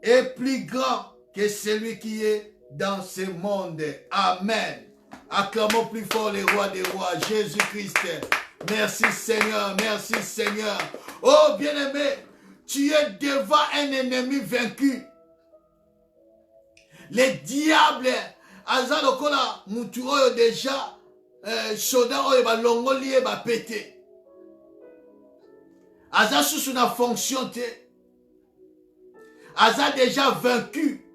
est plus grand que celui qui est dans ce monde. Amen. Acclamons plus fort les rois des rois, Jésus-Christ. Merci Seigneur, merci Seigneur. Oh bien-aimé, tu es devant un ennemi vaincu. Le diable, aza lokola mutu oyo déjà soda oyo ba longoli ba pété. Aza sous na fonction te. Aza déjà vaincu.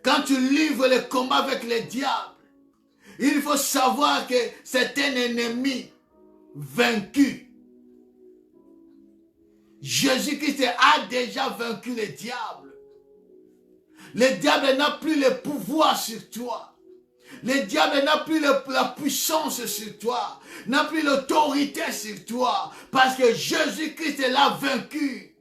Quand tu livres le combat avec le diable, Il faut savoir que c'est un ennemi vaincu. Jésus-Christ a déjà vaincu le diable. Le diable n'a plus le pouvoir sur toi. Le diable n'a plus la puissance sur toi. N'a plus l'autorité sur toi. Parce que Jésus-Christ l'a vaincu.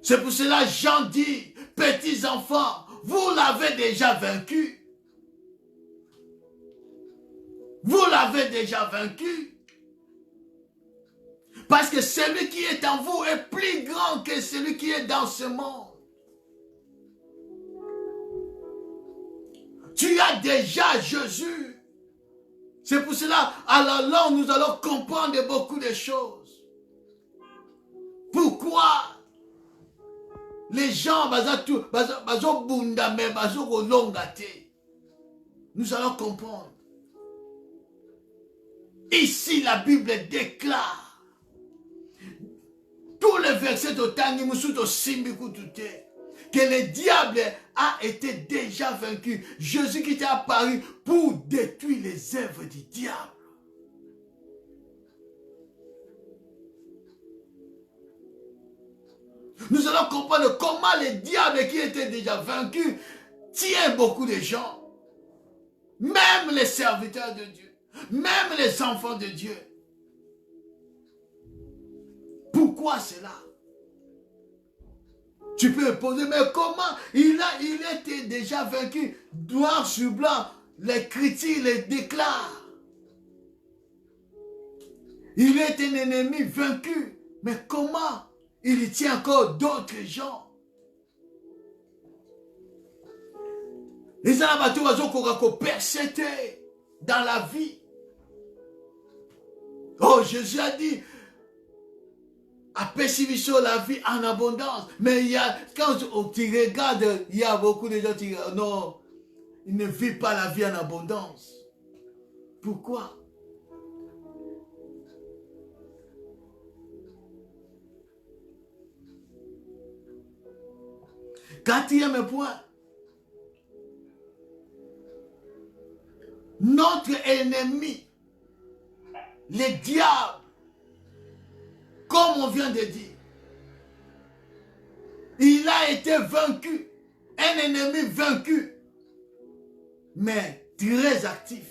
C'est pour cela Jean dit, petits enfants, vous l'avez déjà vaincu. Vous l'avez déjà vaincu. Parce que celui qui est en vous est plus grand que celui qui est dans ce monde. Tu as déjà Jésus. C'est pour cela, à la langue, nous allons comprendre beaucoup de choses. Pourquoi les gens, nous allons comprendre. Ici, la Bible déclare tous les versets de Tangi Musuto Simbikutute que le diable a été déjà vaincu. Jésus qui est apparu pour détruire les œuvres du diable. Nous allons comprendre comment le diable qui était déjà vaincu tient beaucoup de gens. Même les serviteurs de Dieu. Même les enfants de Dieu. Pourquoi cela? Tu peux me poser, mais comment il était déjà vaincu? Noir sur blanc, l'Écriture le déclare. Il est un ennemi vaincu. Mais comment il tient encore d'autres gens? Les abattus ont persécuté dans la vie. Oh, Jésus a dit, apercevez la vie en abondance. Mais quand tu regardes, il y a beaucoup de gens qui disent, non, ils ne vivent pas la vie en abondance. Pourquoi? Quatrième point. Notre ennemi, le diable, comme on vient de dire, il a été vaincu, un ennemi vaincu, mais très actif.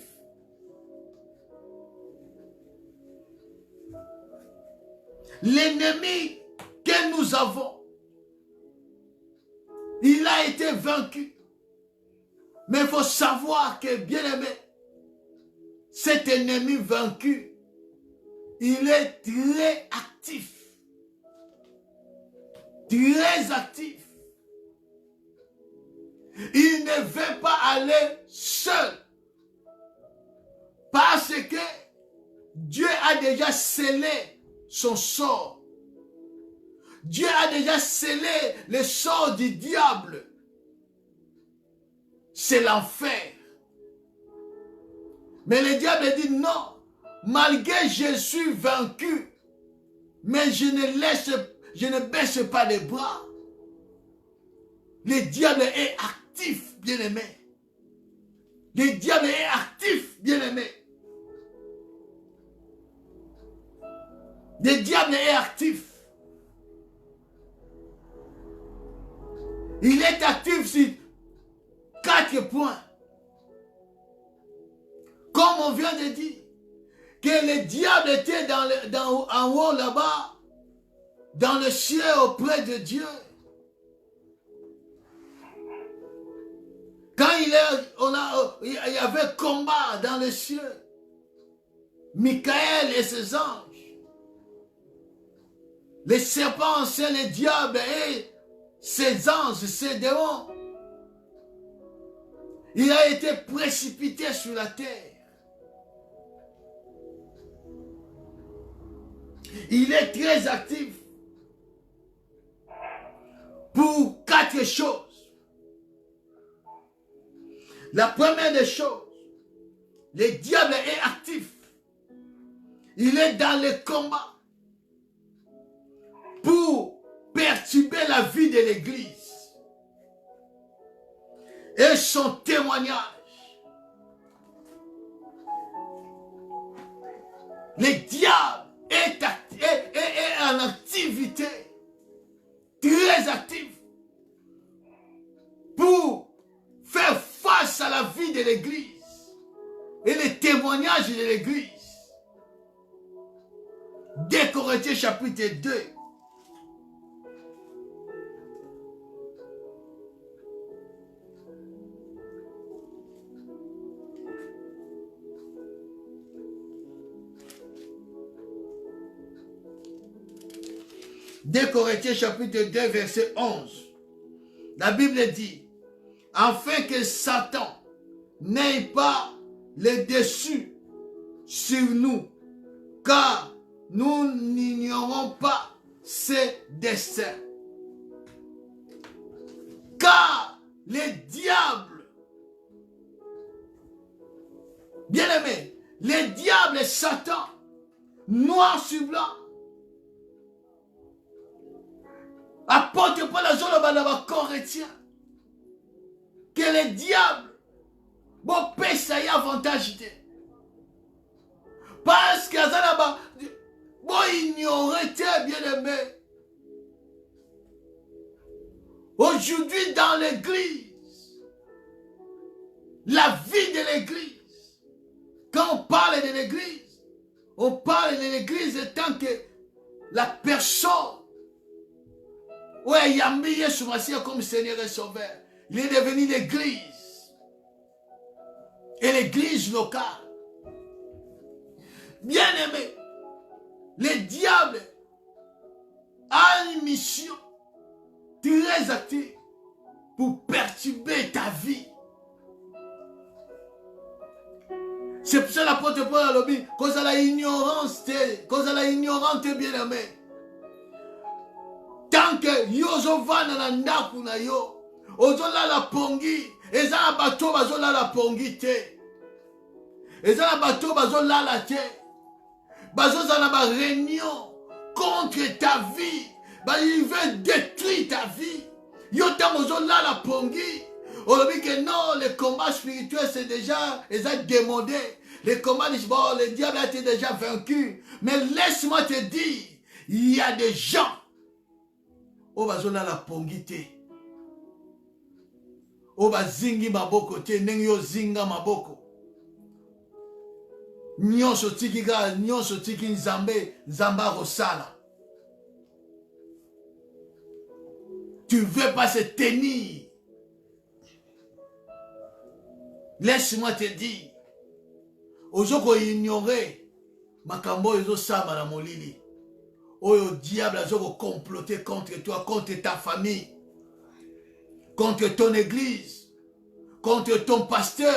L'ennemi que nous avons, il a été vaincu. Mais il faut savoir que, bien aimé, cet ennemi vaincu, il est très actif. Très actif. Il ne veut pas aller seul. Parce que Dieu a déjà scellé son sort. Dieu a déjà scellé le sort du diable. C'est l'enfer. Mais le diable dit non. Malgré je suis vaincu, mais je ne baisse pas les bras. Le diable est actif, bien-aimé. Le diable est actif, bien-aimé. Le diable est actif. Il est actif sur 4 points. Comme on vient de dire, que le diable était en haut là-bas, dans le ciel auprès de Dieu. Quand il y avait combat dans le ciel, Michael et ses anges, les serpents, c'est le diable et ses anges, ses démons. Il a été précipité sur la terre. Il est très actif pour 4 choses. La première des choses, le diable est actif. Il est dans le combat pour perturber la vie de l'Église et son témoignage. Le diable est en activité, très active, pour faire face à la vie de l'Église et les témoignages de l'Église. 2 Corinthiens chapitre 2. Corinthiens chapitre 2 verset 11. La Bible dit, afin que Satan n'ait pas le dessus sur nous, car nous n'ignorons pas ses desseins. Car les diables, bien aimé, les diables et Satan, noir sur blanc, apporte pas la zone de Corinthiens, que les diables, bon, paye ça y avantage. Parce que ça bon, ignorer, bien aimé. Aujourd'hui, dans l'église, la vie de l'église, quand on parle de l'église, on parle de l'église étant que la personne, ouais, il a mis Yeshua Mashiach comme Seigneur et Sauveur. Il est devenu l'église. Et l'église locale. Bien aimé, le diable a une mission très active pour perturber ta vie. C'est pour ça l'apôtre Paul a lobby, cause à la ignorance, bien aimé. Tant que yozo vana na ndaku na yo, ozola la pongi, eza na bato bazola la pongi te. Eza na bato bazola la te. Bazoza na ba réunion contre ta vie. Il veut détruire ta vie. Yo tam ozola la pongi. On dit que non, le combat spirituel c'est déjà, ils ont démodé. Le combat, bon, le diable a été déjà vaincu. Mais laisse-moi te dire, il y a des gens. O bazola la pongite. O bazingi maboko te nengyo zinga maboko. Nyonso tikiga, nyonso tiki nzamba rosala. Tu veux pas se tenir. Laisse-moi te dire. Ozoko ignorer makambo ezo sama na molili. Oyo diable azoko comploter contre toi, contre ta famille, contre ton église, contre ton pasteur,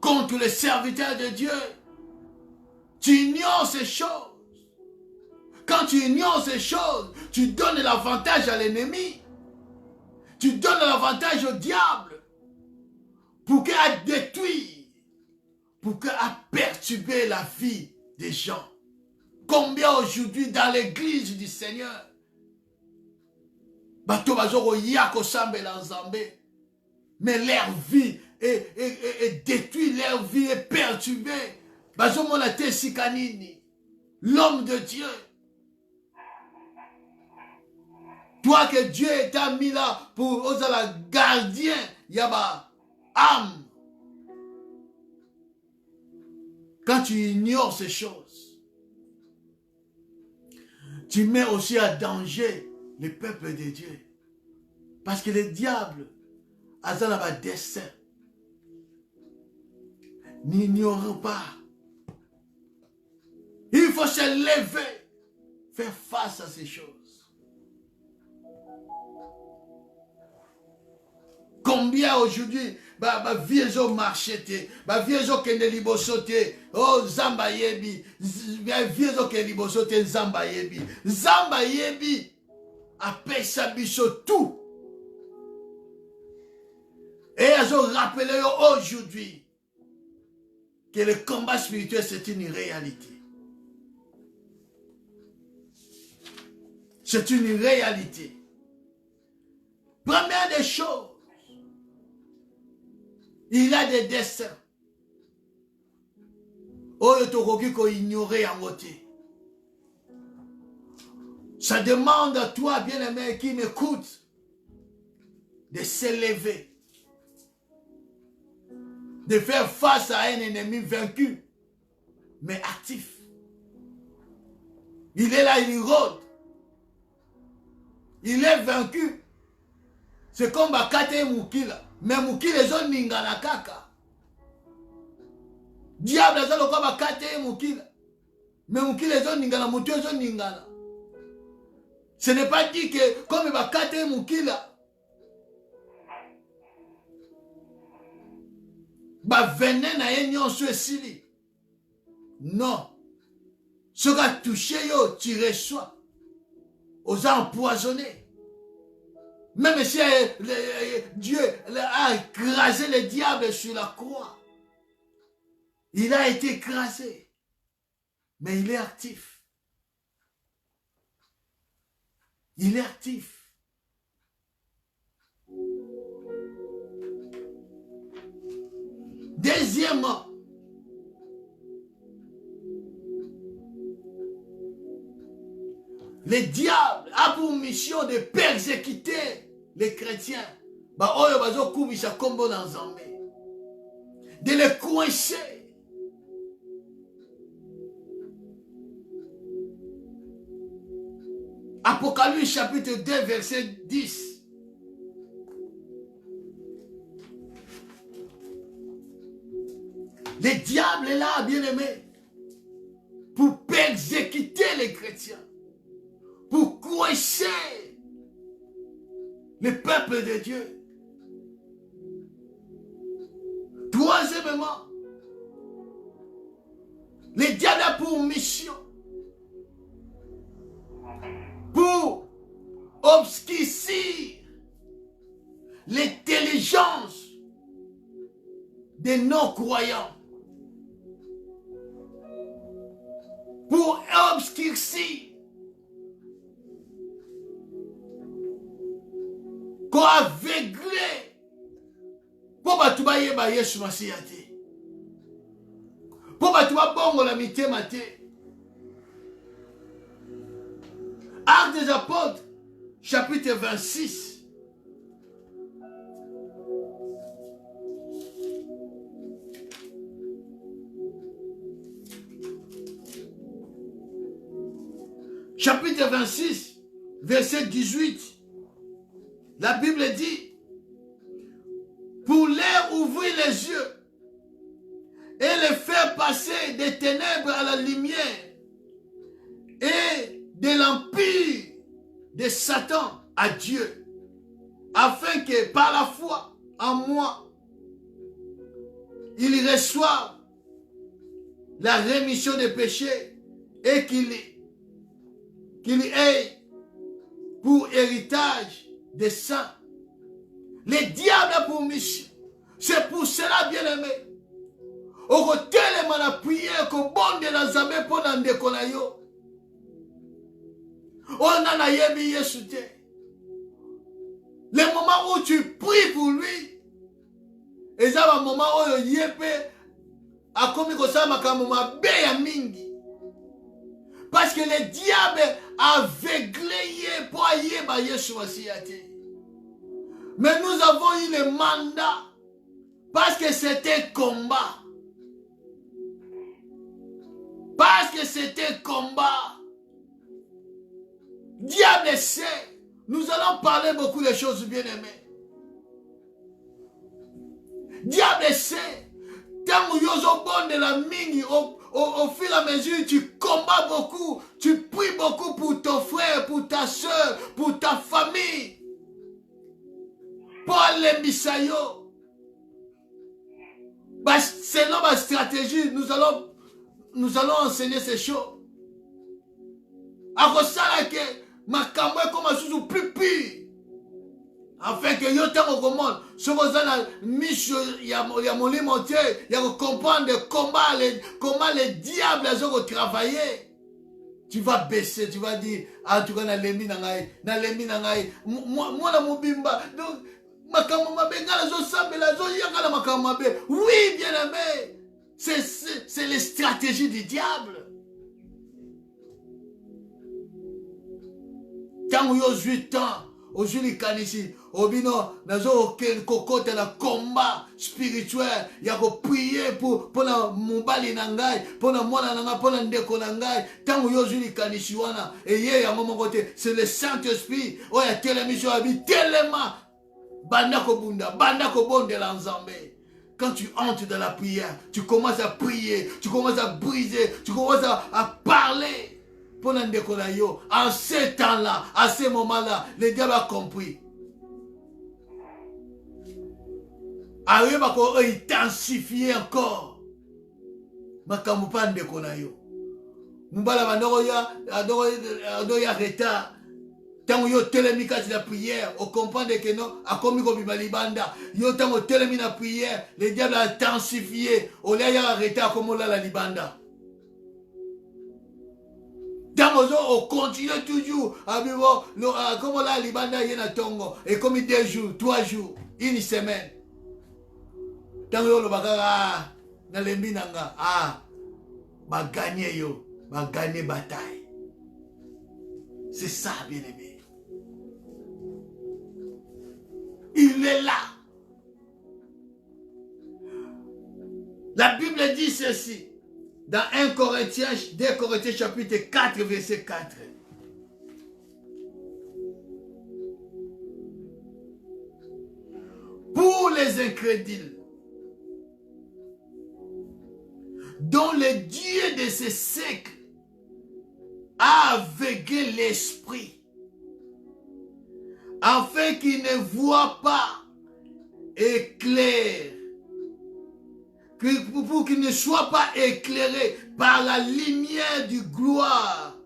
contre les serviteurs de Dieu. Tu ignores ces choses. Quand tu ignores ces choses, tu donnes l'avantage à l'ennemi. Tu donnes l'avantage au diable pour qu'il a détruit, pour qu'il a perturbé la vie des gens. Combien aujourd'hui dans l'église du Seigneur, bato bazoko yako sambela nzambe, mais leur vie est détruite, leur vie est perturbée. Bazomo la te sikanini, l'homme de Dieu. Toi que Dieu t'a mis là pour être la gardien, yaba âme. Quand tu ignores ces choses, tu mets aussi à danger le peuple de Dieu. Parce que le diable a un dessein. N'ignore pas. Il faut se lever, faire face à ces choses. Combien aujourd'hui, viezo marché, viezo kende libosote, oh zamba yebi, viezo kende libosote zamba yebi, apesa biso tout. Et ils ont rappelé aujourd'hui que le combat spirituel c'est une réalité. C'est une réalité. Première des choses, il a des desseins. oyo tokoki ko ignorer yango te. Ça demande à toi, bien-aimé, qui m'écoute, de s'élever, de faire face à un ennemi vaincu, mais actif. Il est là, il rôde. Il est vaincu. C'est comme Bakate Moukila. Mais Moukila, ils ont Ningana Kaka. Diable, ils ont Bakate Moukila. Mais Moukila, ils ont Ningana, Moutou, ils ont Ningana. Ce n'est pas dit que comme Bakate Moukila, venin na yenyon sur Sili. Non. Ce qui a touché, tu reçois. Aux empoisonnés. Même si Dieu a écrasé le diable sur la croix. Il a été écrasé. Mais il est actif. Il est actif. Deuxièmement, le diable a pour mission de persécuter les chrétiens. De les coincer. Apocalypse chapitre 2 verset 10. Le diable est là, bien-aimé, pour persécuter les chrétiens, pour coincer le peuple de Dieu. Troisièmement, le diable a pour mission, pour obscurcir l'intelligence des non-croyants. Pour obscurcir, pour aveugler, pour batouba yeba Yesu Masiya te, pour batouba bongo la mitema te. Actes des Apôtres, chapitre 26. Chapitre 26, verset 18, la Bible dit, pour leur ouvrir les yeux et les faire passer des ténèbres à la lumière et de l'empire de Satan à Dieu, afin que par la foi en moi, ils reçoivent la rémission des péchés et qu'il ait pour héritage des saints. Le diable a pour mission. C'est pour cela, bien-aimé, au côté de la prière, qu'on bonne de la zambe pour n'andekona yo. On a yebi Yesu te. Le moment où tu pries pour lui, et ça va un moment où yepe a commis comme ça makamuma beya mingi. Parce que le diable a aveuglé pour yeba Yesu Masiya te. Mais nous avons eu le mandat parce que c'était un combat. Parce que c'était un combat. Diable sait. Nous allons parler beaucoup de choses bien aimées. Diable sait. Tant que yozo bon de la mingi, au fur et à mesure, tu combats beaucoup. Tu pries beaucoup pour ton frère, pour ta soeur, pour ta famille. Pour les misayo. Selon ma stratégie, nous allons enseigner ces choses. A ça que ma caméra commence à plus pire. Afin que yo te recommande. Ce que vous avez mis, il y a mon limotier, il y a comprendre comment les diables ont travaillé. Tu vas baisser, tu vas dire, ah, tu vas na lemi nangai, moi na mobimba. Donc, oui, bien aimé, C'est les stratégies du diable. Tant que vous avez temps, vous avez kanisi, obino, nazo kokota na combat spirituel, ya ko prier pour la mobali nangai, pour la mwana nanga, pour la ndeko nangai. Tant que vous avez kanisi wana, et yé ya mon côté, c'est le Saint-Esprit. Oh ya télémission abi tellement banda ko bonde la nzambe. Quand tu entres dans la prière, tu commences à prier, tu commences à briser, tu commences à parler. En ce temps-là, à ce moment-là, le diable a compris. Il va intensifier encore. Makamupa ndeko na yo. Mubala bandoko ya retard. Tant yo telemi kati la prière, on comprend que non, a commis comme libanda. Yo tant telemi la prière, le diable a intensifié. On l'a ya retard comme on l'a la libanda. Tant on continue toujours. Comme on l'a libanda yena tongo. Et comme 2 jours, 3 jours, 1 semaine. Tant yo le bagara na lembi nanga, ba gagner yo, ba gagner bataille. C'est ça, bien-aimé. Il est là. La Bible dit ceci. Dans 2 Corinthiens chapitre 4, verset 4. Pour les incrédules, dont le Dieu de ce siècle a aveuglé l'esprit, afin qu'ils ne voient pas éclair, pour qu'ils ne soient pas éclairés par la lumière du gloire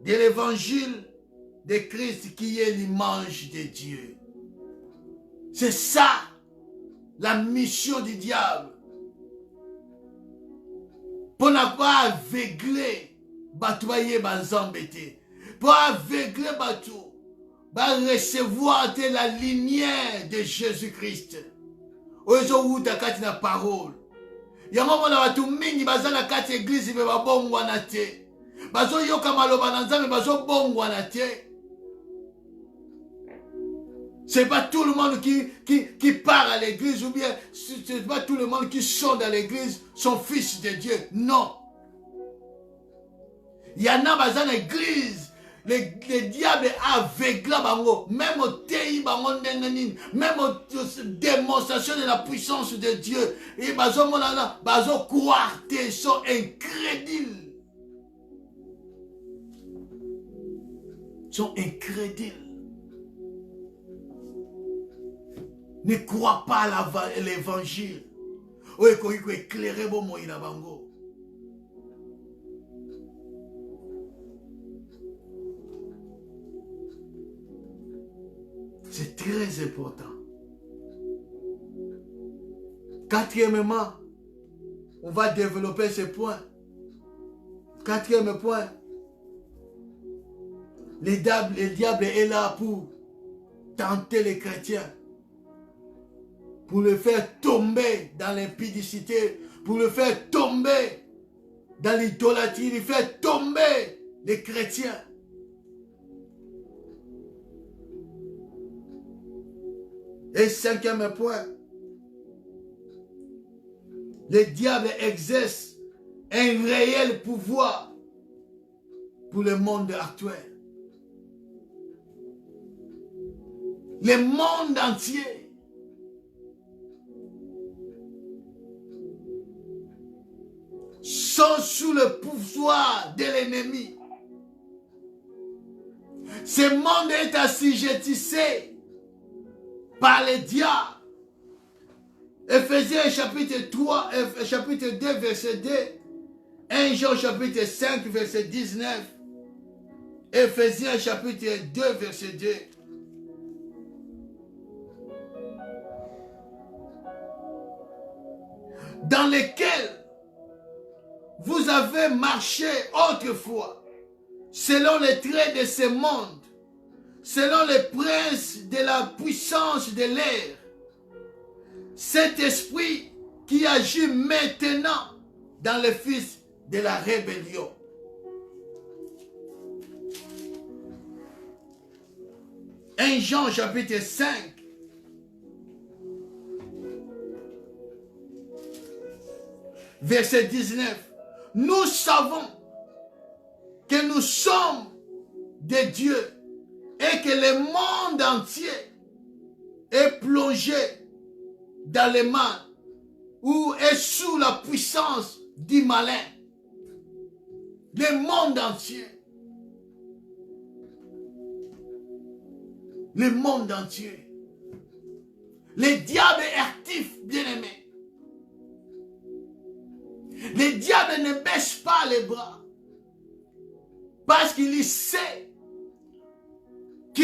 de l'évangile de Christ qui est l'image de Dieu. C'est ça la mission du diable. Pour ne pas aveugler, pour aveugler bateau, va recevoir la lumière de Jésus-Christ. Aujourd'hui, tu as parole. Yango mona watu mingi bazana kati église be babongwana te. Bazo yoka maloba na nzambe bazo bongwana te. C'est pas tout le monde qui part à l'église ou bien c'est pas tout le monde qui sont dans l'église sont fils de Dieu. Non. Il y en a bazana église. Le diable aveugle bango, même au tei bango ndengenin, même aux démonstrations de la puissance de Dieu. Et bazo monana, bazo croire, ils sont incrédules. Ils sont incrédules. Ne crois pas à l'évangile. Ou éclairer bon moïna bango. C'est très important. Quatrièmement, on va développer ce point. 4e point. Le diable est là pour tenter les chrétiens. Pour le faire tomber dans l'impudicité. Pour le faire tomber dans l'idolâtrie. Il fait tomber les chrétiens. Et 5e point, le diable exerce un réel pouvoir pour le monde actuel. Le monde entier sont sous le pouvoir de l'ennemi. Ce monde est assujettissé par les diables. Ephésiens chapitre 3, chapitre 2, verset 2. 1 Jean chapitre 5, verset 19. Ephésiens chapitre 2, verset 2. Dans lesquels vous avez marché autrefois, selon les traits de ce monde, selon les princes de la puissance de l'air, cet esprit qui agit maintenant dans les fils de la rébellion. Un Jean chapitre 5. Verset 19. Nous savons que nous sommes de Dieu et que le monde entier est plongé dans le mal ou est sous la puissance du malin. Le monde entier. Le monde entier. Le diable est actif, bien-aimé. Le diable ne baisse pas les bras. Parce qu'il sait que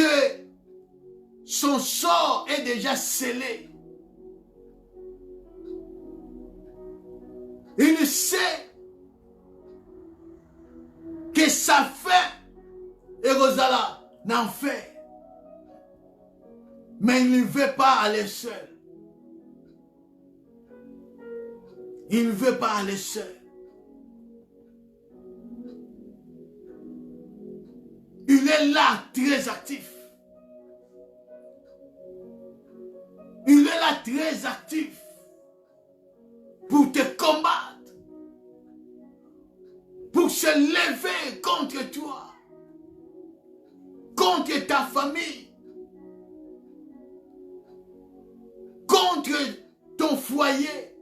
son sort est déjà scellé. Il sait que sa fin est Rosala n'en fait. Mais il ne veut pas aller seul. Il ne veut pas aller seul. Il est là très actif. Il est là très actif pour te combattre, pour se lever contre toi, contre ta famille, contre ton foyer.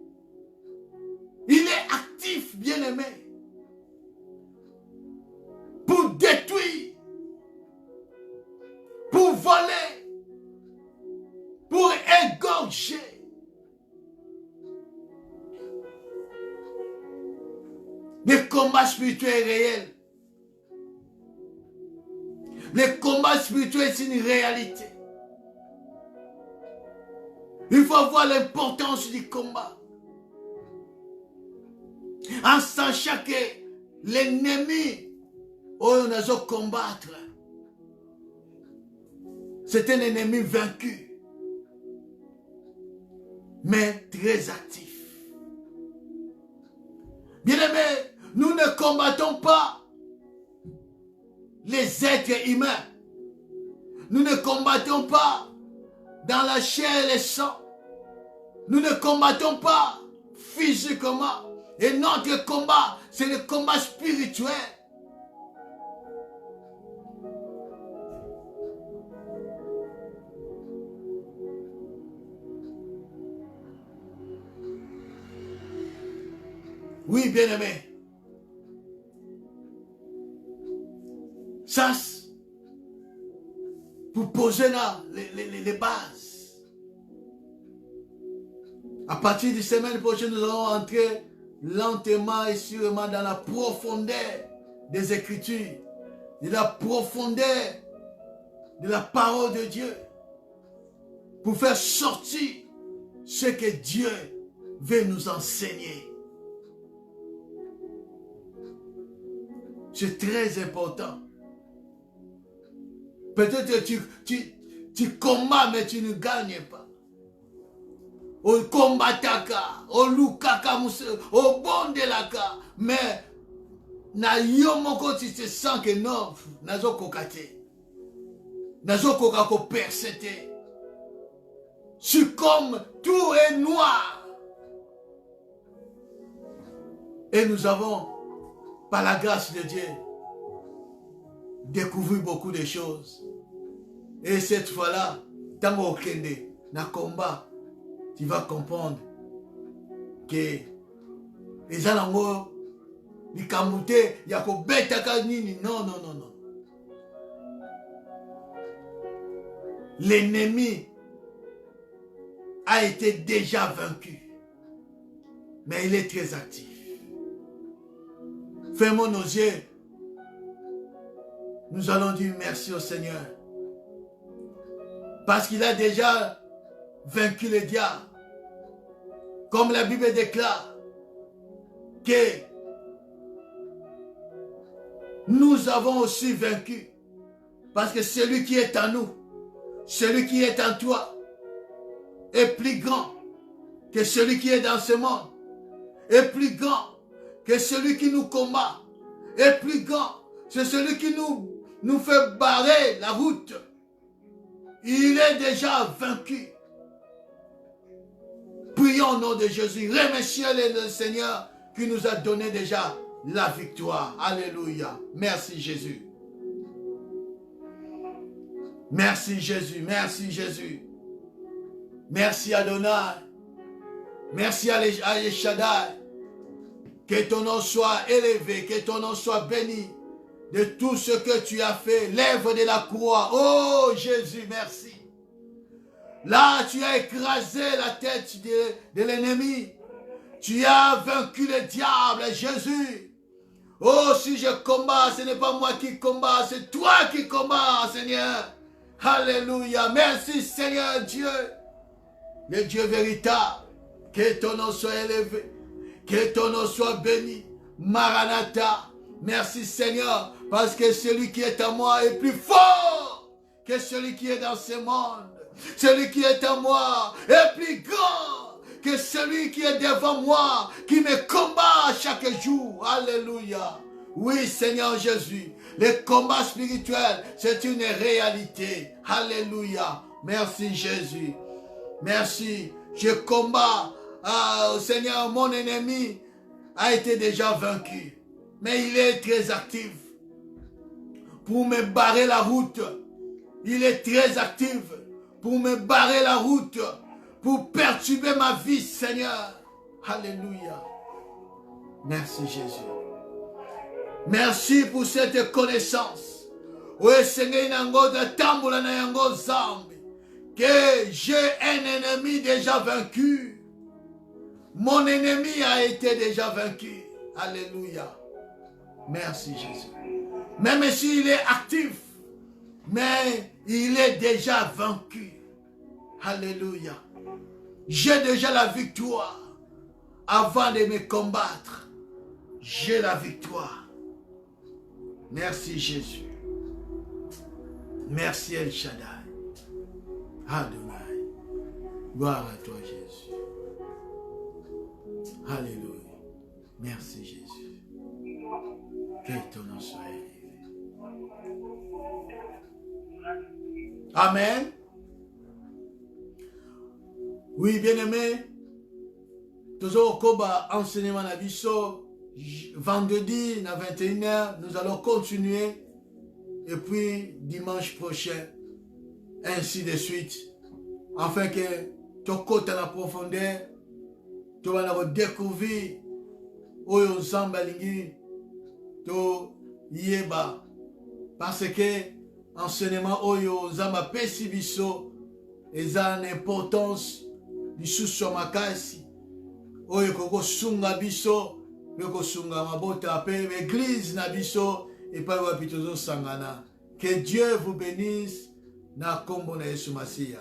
Il est actif, bien-aimé, pour détruire, pour voler, pour égorger. Le combat spirituel est réel. Le combat spirituel, c'est une réalité. Il faut voir l'importance du combat. En sachant que l'ennemi, on a besoin de combattre, c'est un ennemi vaincu, mais très actif. Bien-aimés, nous ne combattons pas les êtres humains. Nous ne combattons pas dans la chair et le sang. Nous ne combattons pas physiquement. Et notre combat, c'est le combat spirituel. Oui, bien-aimé. Ça, pour poser là les bases. À partir de la semaine prochaine, nous allons entrer lentement et sûrement dans la profondeur des Écritures, de la profondeur de la parole de Dieu, pour faire sortir ce que Dieu veut nous enseigner. C'est très important. Peut-être que tu combats, mais tu ne gagnes pas. On combataka, on lukaka, on bondelaka, mais na yomoko tu te sens que non, nazo kokate, nazo kokako persete. C'est comme tout est noir. Et nous avons, par la grâce de Dieu, découvert beaucoup de choses. Et cette fois-là, dans au kende, na combat, tu vas comprendre que les alango, les kamute, yako betaka nini, non, non, non, non. L'ennemi a été déjà vaincu, mais il est très actif. Fermons nos yeux. Nous allons dire merci au Seigneur. Parce qu'il a déjà vaincu le diable. Comme la Bible déclare que nous avons aussi vaincu. Parce que celui qui est en nous, celui qui est en toi, est plus grand que celui qui est dans ce monde est plus grand que celui qui nous combat, est plus grand. C'est celui qui nous fait barrer la route. Il est déjà vaincu. Prions au nom de Jésus. Remercions le Seigneur qui nous a donné déjà la victoire. Alléluia. Merci Jésus. Merci Jésus. Merci Jésus. Merci Adonai. Merci à El Shaddai. Que ton nom soit élevé, que ton nom soit béni de tout ce que tu as fait, l'œuvre de la croix. Oh Jésus, merci. Là, tu as écrasé la tête de l'ennemi. Tu as vaincu le diable, Jésus. Oh, si je combats, ce n'est pas moi qui combats, c'est toi qui combats, Seigneur. Alléluia. Merci, Seigneur Dieu. Le Dieu véritable. Que ton nom soit élevé. Que ton nom soit béni. Maranatha. Merci Seigneur. Parce que celui qui est en moi est plus fort que celui qui est dans ce monde. Celui qui est en moi est plus grand que celui qui est devant moi, qui me combat chaque jour. Alléluia. Oui Seigneur Jésus. Le combat spirituel, c'est une réalité. Alléluia. Merci Jésus. Merci. Je combats. Seigneur, mon ennemi a été déjà vaincu. Mais il est très actif pour me barrer la route. Il est très actif pour me barrer la route, pour perturber ma vie, Seigneur. Alléluia. Merci Jésus. Merci pour cette connaissance. Oui, Seigneur, que j'ai un ennemi déjà vaincu. Mon ennemi a été déjà vaincu. Alléluia. Merci Jésus. Même s'il est actif, mais il est déjà vaincu. Alléluia. J'ai déjà la victoire. Avant de me combattre, j'ai la victoire. Merci Jésus. Merci El Shaddai. Adonai. Gloire à toi Jésus. Alléluia. Merci Jésus. Que ton nom soit élevé. Amen. Oui, bien-aimé. Toujours au enseignement na biso. Vendredi, à 21h, nous allons continuer. Et puis, dimanche prochain, ainsi de suite. Afin que tu côté la profondeur, tu vas découvrir oyo nzambe alingi to yeba. Parce que enseignement oyo nzambe apesi biso eza na importance lisusu makasi oyo koko sunga biso beko sunga mabota pe l'église na biso et pas wapi tozo sangana. Que Dieu vous bénisse na kombo na Yesu Masiya.